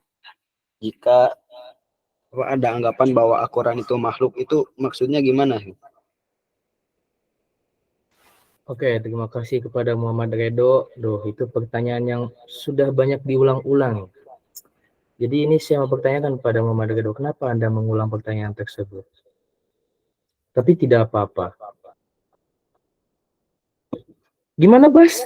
Speaker 4: jika ada anggapan bahwa Al-Quran itu makhluk, itu maksudnya gimana?
Speaker 5: Oke, terima kasih kepada Muhammad Redo. Itu pertanyaan yang sudah banyak diulang-ulang. Jadi ini saya mau pertanyakan kepada Muhammad Redo, kenapa Anda mengulang pertanyaan tersebut? Tapi tidak apa-apa. Gimana, Bas?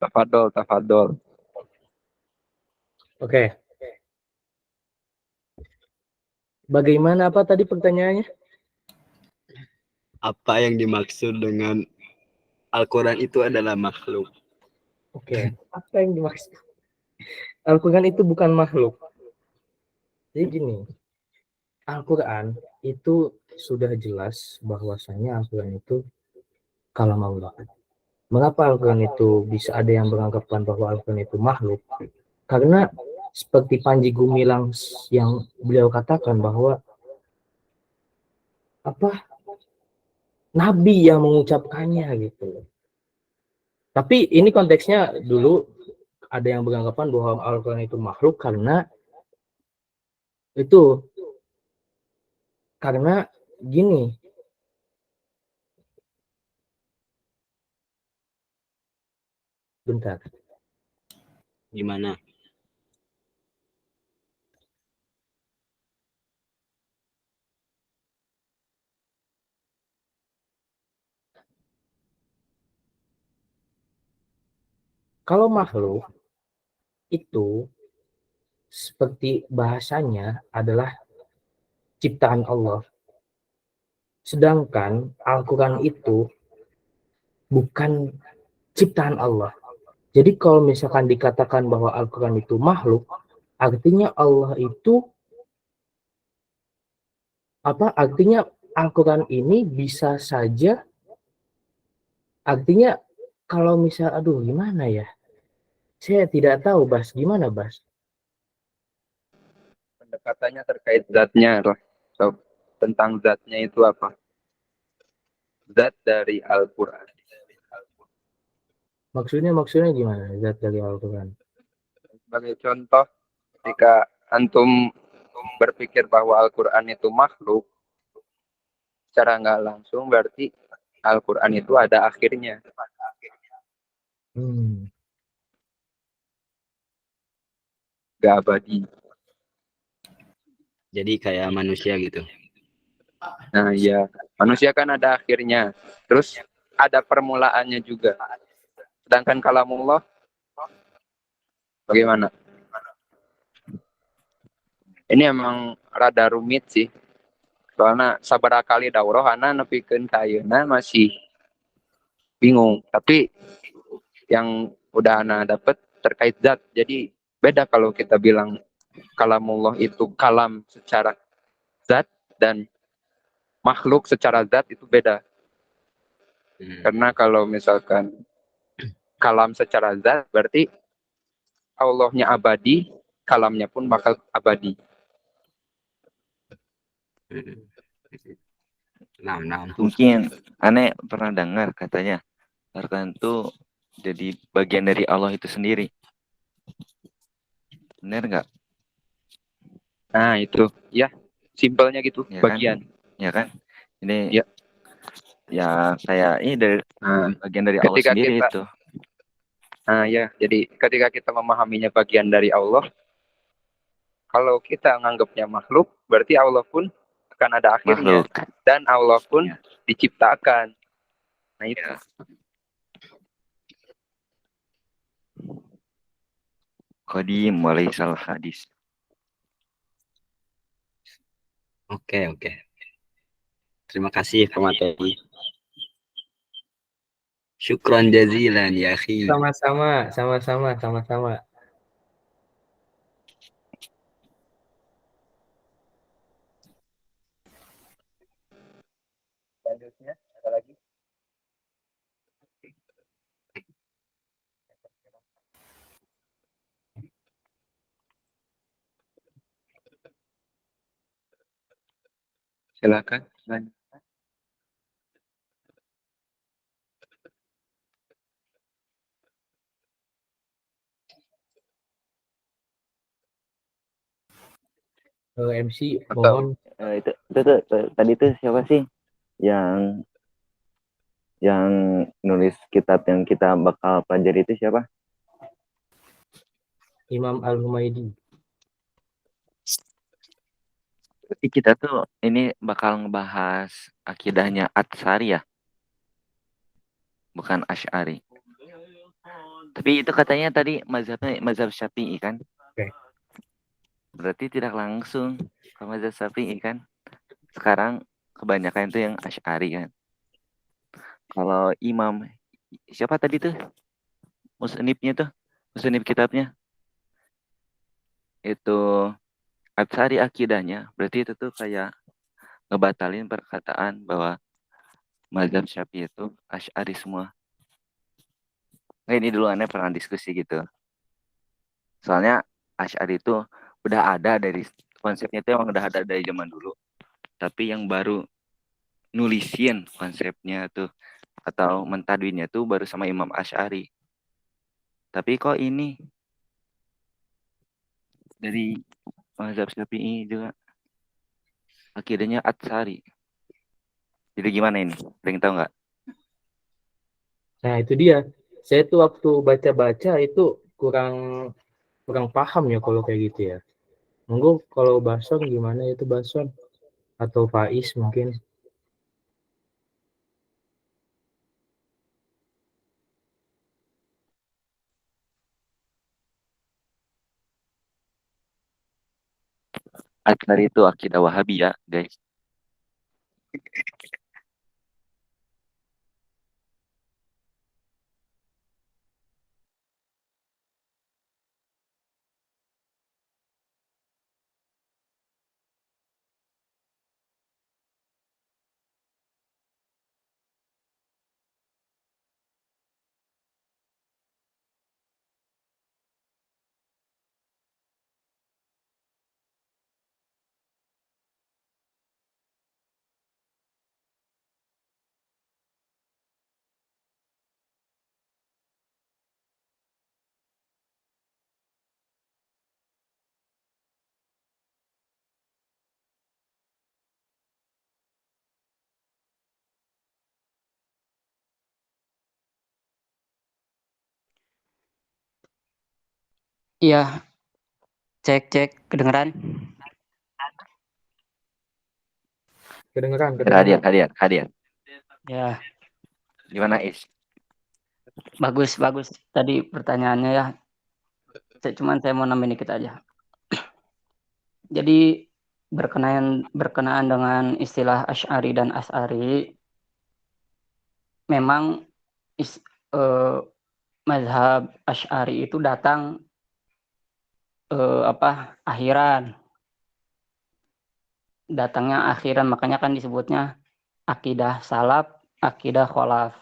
Speaker 2: Tafadol.
Speaker 5: Oke. Bagaimana apa tadi pertanyaannya?
Speaker 4: Apa yang dimaksud dengan Al-Quran itu adalah makhluk?
Speaker 5: Oke. Apa yang dimaksud? Al-Quran itu bukan makhluk. Jadi gini, Al-Quran itu sudah jelas bahwasanya Al-Quran itu kalam Allah. Mengapa Al-Quran itu bisa ada yang beranggapan bahwa Al-Quran itu makhluk? Karena seperti Panji Gumilang yang beliau katakan bahwa apa Nabi yang mengucapkannya gitu. Tapi ini konteksnya dulu ada yang beranggapan bahwa Al-Quran itu makhluk karena itu karena gini, bentar.
Speaker 4: Gimana?
Speaker 5: Kalau makhluk itu seperti bahasanya adalah ciptaan Allah. Sedangkan Al-Quran itu bukan ciptaan Allah. Jadi kalau misalkan dikatakan bahwa Al-Quran itu makhluk, artinya Allah itu apa? Artinya Al-Quran ini bisa saja, artinya kalau misal, aduh gimana ya? Saya tidak tahu, Bas. Gimana, Bas?
Speaker 2: Pendekatannya terkait zatnya lah. So, tentang zatnya itu apa? Zat dari Al-Quran.
Speaker 5: Maksudnya gimana? Zat dari Al-Quran.
Speaker 2: Sebagai contoh, jika antum berpikir bahwa Al-Quran itu makhluk, secara nggak langsung berarti Al-Quran itu ada akhirnya. Nggak abadi.
Speaker 4: Jadi kayak manusia gitu.
Speaker 2: Nah ya, manusia kan ada akhirnya. Terus ada permulaannya juga. Sedangkan kalamullah bagaimana? Ini emang rada rumit sih. Soalnya sabar kali daurah ana nepikeun ka ayeuna masih bingung. Tapi yang udah ana dapet terkait zat. Jadi beda kalau kita bilang kalamullah itu kalam secara zat dan makhluk secara zat itu beda. Karena kalau misalkan kalam secara zat berarti Allahnya abadi, kalamnya pun bakal abadi.
Speaker 4: Nah,
Speaker 1: Mungkin aneh pernah dengar katanya Al-Quran itu jadi bagian dari Allah itu sendiri. Benar nggak?
Speaker 2: Nah itu, ya simpelnya gitu,
Speaker 1: Ya
Speaker 2: bagian.
Speaker 1: Kan? Ya kan? Ini
Speaker 2: Ya.
Speaker 1: Ya kayak ini dari bagian dari Allah sendiri itu.
Speaker 2: Nah ya, jadi ketika kita memahaminya bagian dari Allah, kalau kita menganggapnya makhluk, berarti Allah pun akan ada akhirnya.
Speaker 1: Makhluk.
Speaker 2: Dan Allah pun
Speaker 1: Ya.
Speaker 2: diciptakan. Nah itu.
Speaker 1: Ya. Qadim walaisal hadis.
Speaker 4: Oke. Terima kasih pemateri. Syukran jazilan ya akhi.
Speaker 5: Sama-sama.
Speaker 2: Selanjutnya, ada lagi? Silakan.
Speaker 5: MC, mohon.
Speaker 1: Itu tadi itu siapa sih yang nulis kitab yang kita bakal pelajari itu siapa?
Speaker 5: Imam Al-Humaydi.
Speaker 1: Kita tuh ini bakal ngebahas akidahnya Atsari ya, bukan Asy'ari. Tapi itu katanya tadi mazhab Syafi'i kan?
Speaker 5: Oke.
Speaker 1: Berarti tidak langsung ke mazhab Syafi'i kan? Sekarang kebanyakan itu yang Asy'ari kan? Kalau Imam siapa tadi tuh? Musnif kitabnya? itu Atsari akidahnya, berarti itu tuh kayak ngebatalin perkataan bahwa mazhab Syafi'i itu Asy'ari semua. Nah, ini dulu aneh pernah diskusi gitu. Soalnya Asy'ari itu udah ada dari konsepnya itu emang udah ada dari zaman dulu. Tapi yang baru nulisin konsepnya tuh atau mentadwinnya tuh baru sama Imam Asy'ari. Tapi kok ini dari mazhab Syafi'i juga akidahnya Atsari. Jadi gimana ini? Ada yang tahu nggak?
Speaker 5: Nah, itu dia. Saya tuh waktu baca-baca itu kurang kurang paham ya kalau kayak gitu ya. Monggo kalau Bason gimana itu Bason atau Faiz mungkin.
Speaker 1: Atsari itu akidah Wahabi ya, guys.
Speaker 6: Iya, cek cek kedengeran.
Speaker 5: Kedengeran,
Speaker 1: Hadir,
Speaker 5: kedengeran.
Speaker 1: hadir.
Speaker 6: Ya,
Speaker 1: Gimana Is?
Speaker 6: bagus bagus. Tadi pertanyaannya ya. Cuman saya mau nambahin dikit aja. Jadi berkenaan dengan istilah Asy'ari dan As'ari, memang is, eh, mazhab Asy'ari itu datang akhiran. Datangnya akhiran, makanya kan disebutnya akidah salaf, akidah kholaf.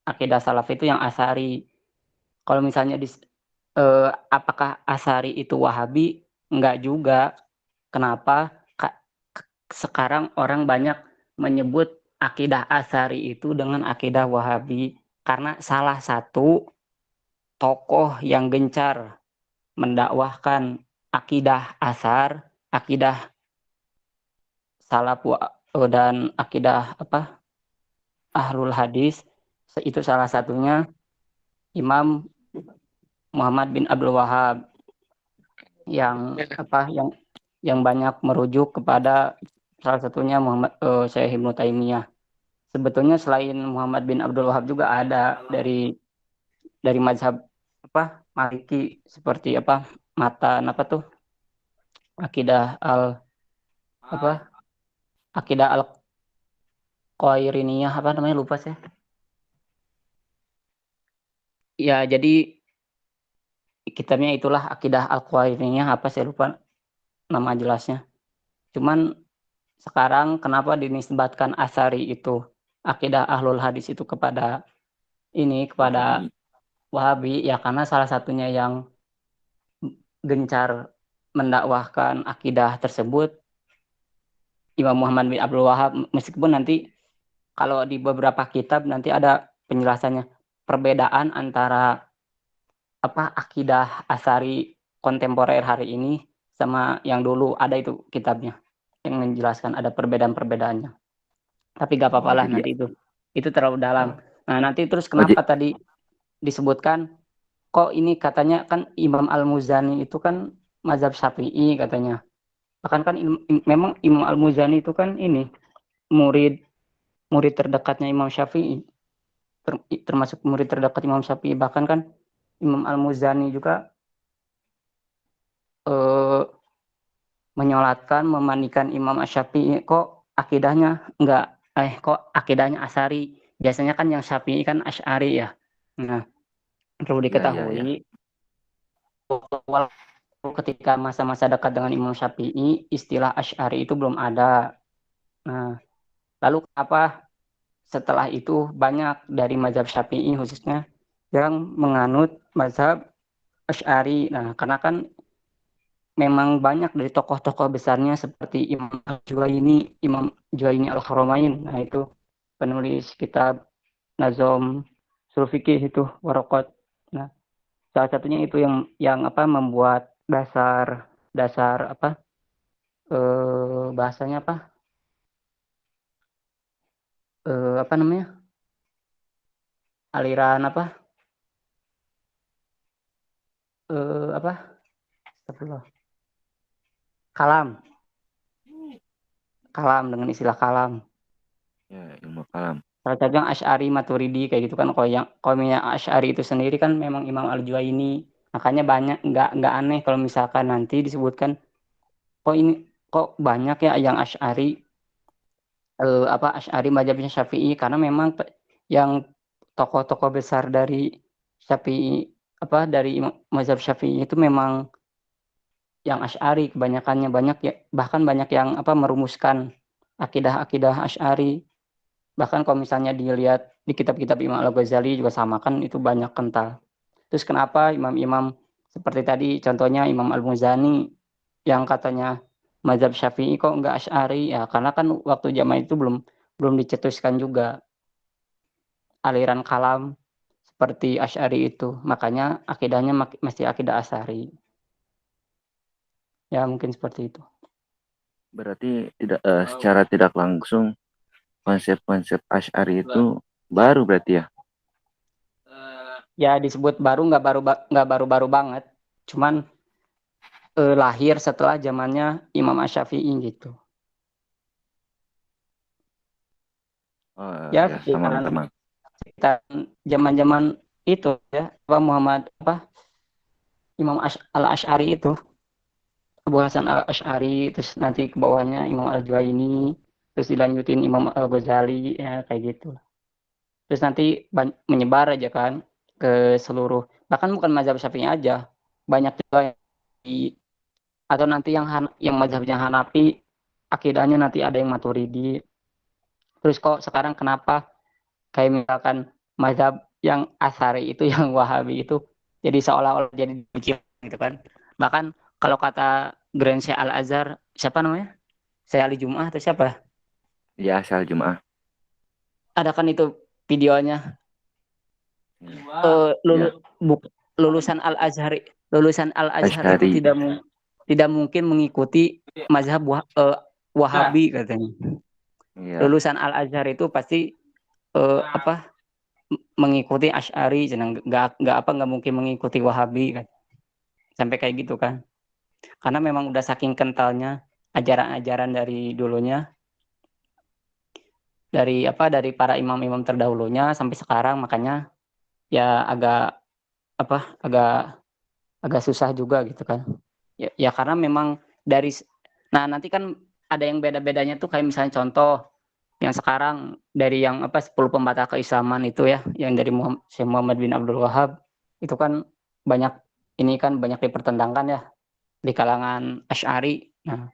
Speaker 6: Akidah salaf itu yang Asy'ari. Kalau misalnya apakah Asy'ari itu Wahabi? Enggak juga. Kenapa? Sekarang orang banyak menyebut akidah Asy'ari itu dengan akidah Wahabi karena salah satu tokoh yang gencar mendakwahkan akidah Asy'ar, akidah salaf dan akidah Ahlul Hadis, itu salah satunya Imam Muhammad bin Abdul Wahhab yang yang banyak merujuk kepada salah satunya Syekh Ibnu Taimiyah. Sebetulnya selain Muhammad bin Abdul Wahhab juga ada dari mazhab Maliki seperti matan akidah akidah al Qairiniyah namanya lupa saya. Ya, jadi kitabnya itulah akidah al Qairiniyah saya lupa nama jelasnya. Cuman sekarang kenapa dinisbatkan Asy'ari itu akidah Ahlul Hadis itu kepada Wahabi ya karena salah satunya yang gencar mendakwahkan akidah tersebut Imam Muhammad bin Abdul Wahhab, meskipun nanti kalau di beberapa kitab nanti ada penjelasannya perbedaan antara akidah Asy'ari kontemporer hari ini sama yang dulu, ada itu kitabnya yang menjelaskan ada perbedaan-perbedaannya. Tapi gak apa-apa lah nanti itu terlalu dalam. Nah, nanti terus kenapa tadi disebutkan kok ini katanya kan Imam Al-Muzani itu kan mazhab Syafi'i katanya. Bahkan kan memang Imam Al-Muzani itu kan ini murid terdekatnya Imam Syafi'i. Termasuk murid terdekat Imam Syafi'i, bahkan kan Imam Al-Muzani juga menyolatkan, memandikan Imam Syafi'i. Kok akidahnya kok akidahnya Asy'ari? Biasanya kan yang Syafi'i kan Asy'ari ya. Nah, perlu diketahui ketika masa-masa dekat dengan Imam Syafi'i, istilah Asy'ari itu belum ada. Nah, lalu apa setelah itu banyak dari mazhab Syafi'i khususnya yang menganut mazhab Asy'ari. Nah, karena kan memang banyak dari tokoh-tokoh besarnya seperti Imam Juwaini Al-Haramain. Nah, itu penulis kitab Nazom Sulfikih itu Waraqat. Nah, salah satunya itu yang apa membuat dasar dasar apa bahasanya apa namanya aliran apa astagfirullah kalam dengan istilah kalam.
Speaker 1: Ya, ilmu kalam.
Speaker 6: Salah satunya Asy'ari Maturidi kayak gitu kan. Kalau yang Asy'ari itu sendiri kan memang Imam Al-Juwaini. Makanya banyak nggak aneh kalau misalkan nanti disebutkan kok banyak ya yang Asy'ari Asy'ari mazhabnya Syafi'i, karena memang yang tokoh-tokoh besar dari Syafi'i dari mazhab Syafi'i itu memang yang Asy'ari kebanyakannya, banyak ya, bahkan banyak yang merumuskan akidah-akidah Asy'ari. Bahkan kalau misalnya dilihat di kitab-kitab Imam Al-Ghazali juga sama kan, itu banyak kental. Terus kenapa imam-imam seperti tadi contohnya Imam Al-Muzani yang katanya mazhab Syafi'i kok enggak Asy'ari, ya karena kan waktu zaman itu belum dicetuskan juga aliran kalam seperti Asy'ari itu. Makanya akidahnya masih akidah Asy'ari. Ya mungkin seperti itu.
Speaker 1: Berarti secara tidak langsung konsep-konsep Asy'ari itu baru berarti ya?
Speaker 6: Ya disebut baru nggak baru-baru banget. Cuman lahir setelah zamannya Imam Asy-Syafi'i gitu.
Speaker 1: Oh,
Speaker 6: Ya
Speaker 1: ya, sama
Speaker 6: sekitar
Speaker 1: teman.
Speaker 6: zaman-zaman itu ya Muhammad Imam Al-Asy'ari itu, Abu Hasan Al-Asy'ari, terus nanti ke bawahnya Imam Al-Juwaini, terus dilanjutin Imam Al-Ghazali, ya kayak gitu. Terus nanti menyebar aja kan ke seluruh, bahkan bukan mazhab Syafi'i aja, banyak juga atau nanti yang mazhabnya Hanafi, akidahnya nanti ada yang Maturidi. Terus kok sekarang kenapa kayak misalkan mazhab yang Asy'ari itu yang Wahabi itu jadi seolah-olah jadi dibenci gitu kan. Bahkan kalau kata Grand Syekh Al-Azhar, siapa namanya? Syekh Ali Jum'ah atau siapa?
Speaker 1: Ya, asal Jum'ah.
Speaker 6: Ada kan itu videonya. Lulusan Al-Azhar itu
Speaker 1: Asy'ari.
Speaker 6: tidak mungkin mengikuti mazhab Wahabi katanya.
Speaker 1: Iya.
Speaker 6: Lulusan Al-Azhar itu pasti mengikuti Asy'ari, nggak mungkin mengikuti Wahabi kan. Sampai kayak gitu kan. Karena memang udah saking kentalnya ajaran-ajaran dari dulunya, dari para imam-imam terdahulunya sampai sekarang, makanya ya agak susah juga gitu kan. Ya karena memang nanti kan ada yang beda-bedanya tuh, kayak misalnya contoh yang sekarang dari yang 10 pembatal keislaman itu ya, yang dari Syekh Muhammad bin Abdul Wahab itu kan banyak banyak dipertentangkan ya di kalangan Asy'ari. Nah,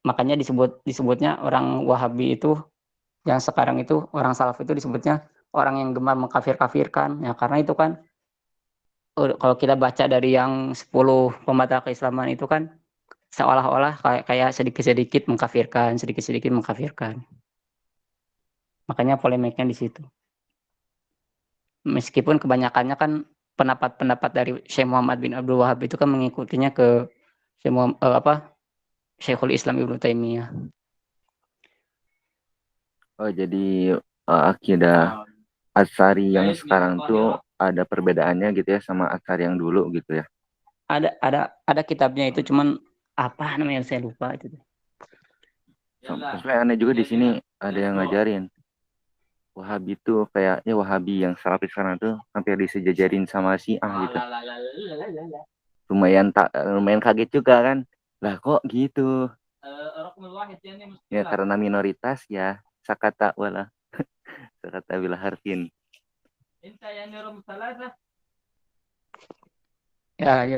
Speaker 6: makanya disebutnya orang Wahabi itu yang sekarang itu, orang salaf itu disebutnya orang yang gemar mengkafir-kafirkan. Ya karena itu kan kalau kita baca dari yang 10 pembatal keislaman itu kan seolah-olah kayak sedikit-sedikit mengkafirkan, sedikit-sedikit mengkafirkan. Makanya polemiknya di situ. Meskipun kebanyakannya kan pendapat-pendapat dari Syekh Muhammad bin Abdul Wahab itu kan mengikutinya ke Syekhul Islam Ibnu Taimiyah.
Speaker 1: Oh, jadi akidah Asy'ari yang sekarang tuh ada perbedaannya gitu ya sama Asy'ari yang dulu gitu ya?
Speaker 6: Ada kitabnya itu, cuman apa namanya saya lupa itu.
Speaker 1: Sebenarnya aneh juga di sini ada yang ngajarin Wahabi itu kayaknya Wahabi yang salafis sekarang tuh hampir disejajarin sama Syiah gitu. Lumayan kaget juga kan. Lah kok gitu? Ya karena minoritas ya, sakata wala. Sakata bila harfin.
Speaker 6: Ya.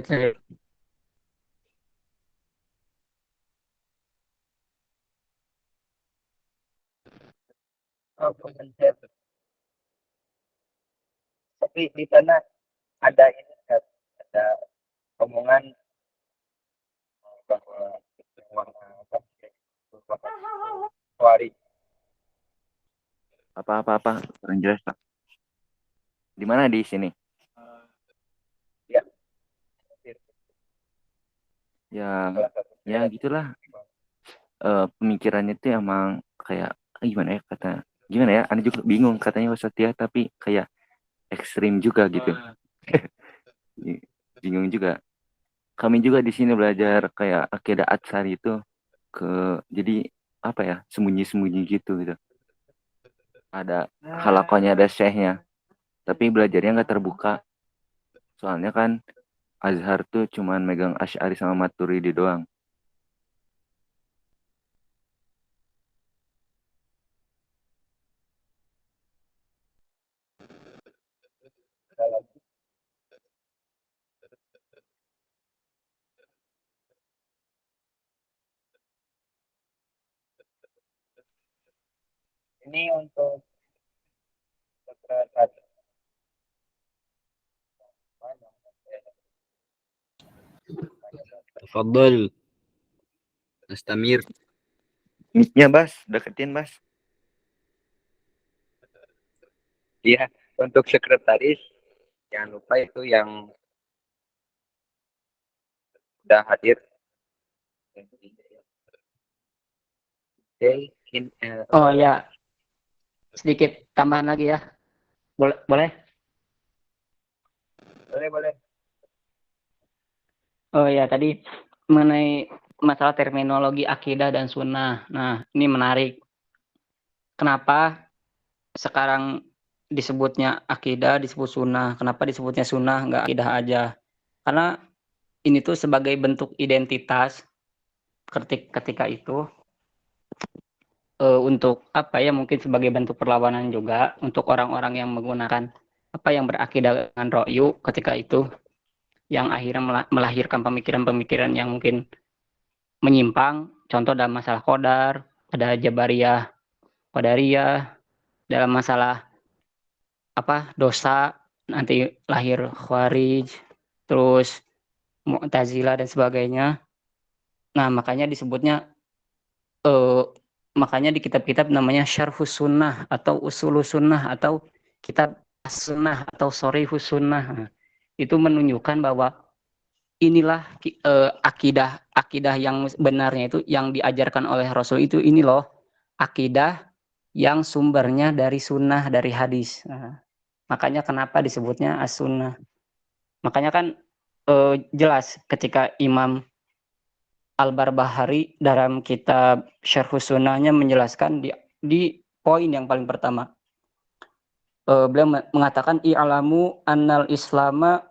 Speaker 2: Pemencet. Tapi di sana ada ini kan, ada omongan bahwa warna apa? Wari.
Speaker 1: Apa kurang jelas Pak. Di mana di sini?
Speaker 2: Ya.
Speaker 1: Ya
Speaker 2: Salah satunya
Speaker 1: ya gitulah. Pemikirannya itu emang kayak gimana ya gimana ya, Anda juga bingung katanya wasatiyah tapi kayak ekstrim juga gitu. Bingung juga. Kami juga di sini belajar kayak akidah Atsari itu jadi apa ya, sembunyi-sembunyi gitu. Ada halakonya, ada syekhnya, tapi belajarnya nggak terbuka. Soalnya kan Azhar tuh cuman megang Asy'ari sama Maturidi doang.
Speaker 2: Ini untuk beberapa
Speaker 4: Tafadhol. Nastamir.
Speaker 1: Mic-nya Bas, deketin Bas.
Speaker 2: Iya, untuk sekretaris jangan lupa itu yang udah hadir.
Speaker 6: Oh ya, sedikit tambahan lagi ya. Boleh, boleh?
Speaker 2: Boleh.
Speaker 6: Oh ya, tadi mengenai masalah terminologi akidah dan sunnah. Nah, ini menarik. Kenapa sekarang disebutnya akidah, disebut sunnah? Kenapa disebutnya sunnah, nggak akidah aja? Karena ini tuh sebagai bentuk identitas ketika itu untuk apa ya, mungkin sebagai bentuk perlawanan juga untuk orang-orang yang menggunakan apa yang berakidah dengan ro'yu ketika itu, yang akhirnya melahirkan pemikiran-pemikiran yang mungkin menyimpang. Contoh dalam masalah qadar, ada Jabariyah, Qadariyah, dalam masalah apa dosa nanti lahir Khawarij, terus Mu'tazilah dan sebagainya. Nah, eh, makanya di kitab-kitab namanya Syarhus Sunnah atau Usulus Sunnah atau kitab Sunnah atau Shorihus Sunnah. Nah, itu menunjukkan bahwa inilah akidah yang benarnya itu yang diajarkan oleh Rasul itu, ini loh akidah yang sumbernya dari sunnah, dari hadis. Nah, makanya kenapa disebutnya as-sunnah. Makanya kan jelas ketika Imam Al-Barbahari dalam kitab Syarhus Sunnahnya menjelaskan di poin yang paling pertama. Beliau mengatakan i'lamu annal islama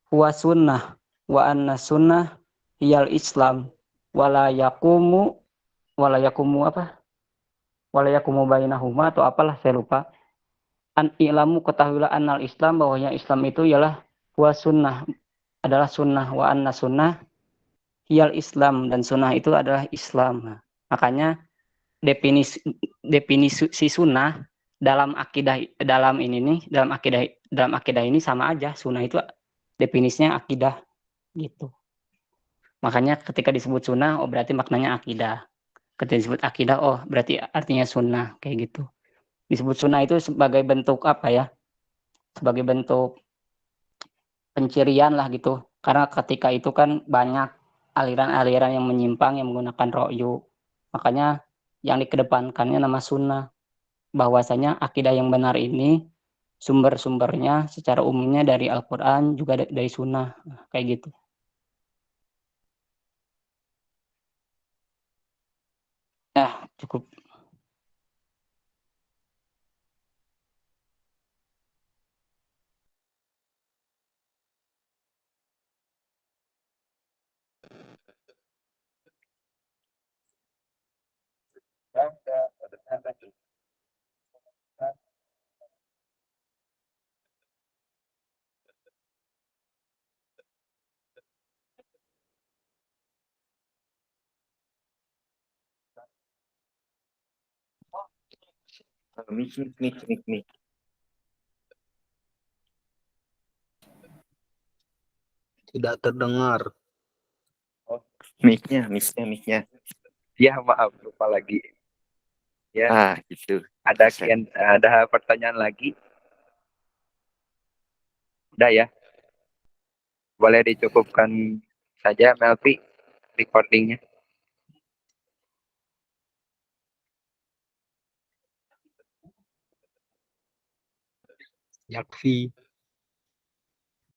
Speaker 6: huwa sunnah wa anna sunnah hiyal islam wala yakumu bainahuma atau apalah saya lupa. Ilamu, ketahuilah annal Islam, bahwanya Islam itu ialah wa sunnah, adalah sunnah, wa anna sunnah hiyal Islam, dan sunnah itu adalah Islam. Nah, makanya definisi sunnah dalam akidah, dalam akidah ini sama aja. Sunnah itu definisinya akidah gitu. Makanya ketika disebut sunnah, oh berarti maknanya akidah. Ketika disebut akidah, oh berarti artinya sunnah, kayak gitu. Disebut sunnah itu sebagai bentuk apa ya? Sebagai bentuk pencirian lah gitu. Karena ketika itu kan banyak aliran-aliran yang menyimpang yang menggunakan ro'yu. Makanya yang dikedepankannya nama sunnah. Bahwasanya akidah yang benar ini sumber-sumbernya secara umumnya dari Al-Quran, juga dari sunnah. Nah, kayak gitu. Nah, cukup.
Speaker 1: Mik.
Speaker 4: Tidak terdengar.
Speaker 1: Miknya.
Speaker 2: Ya, maaf, lupa lagi. Ya,
Speaker 1: Gitu.
Speaker 2: ada pertanyaan lagi? Udah ya. Boleh dicukupkan saja, Melvi, recordingnya.
Speaker 4: Yakfi.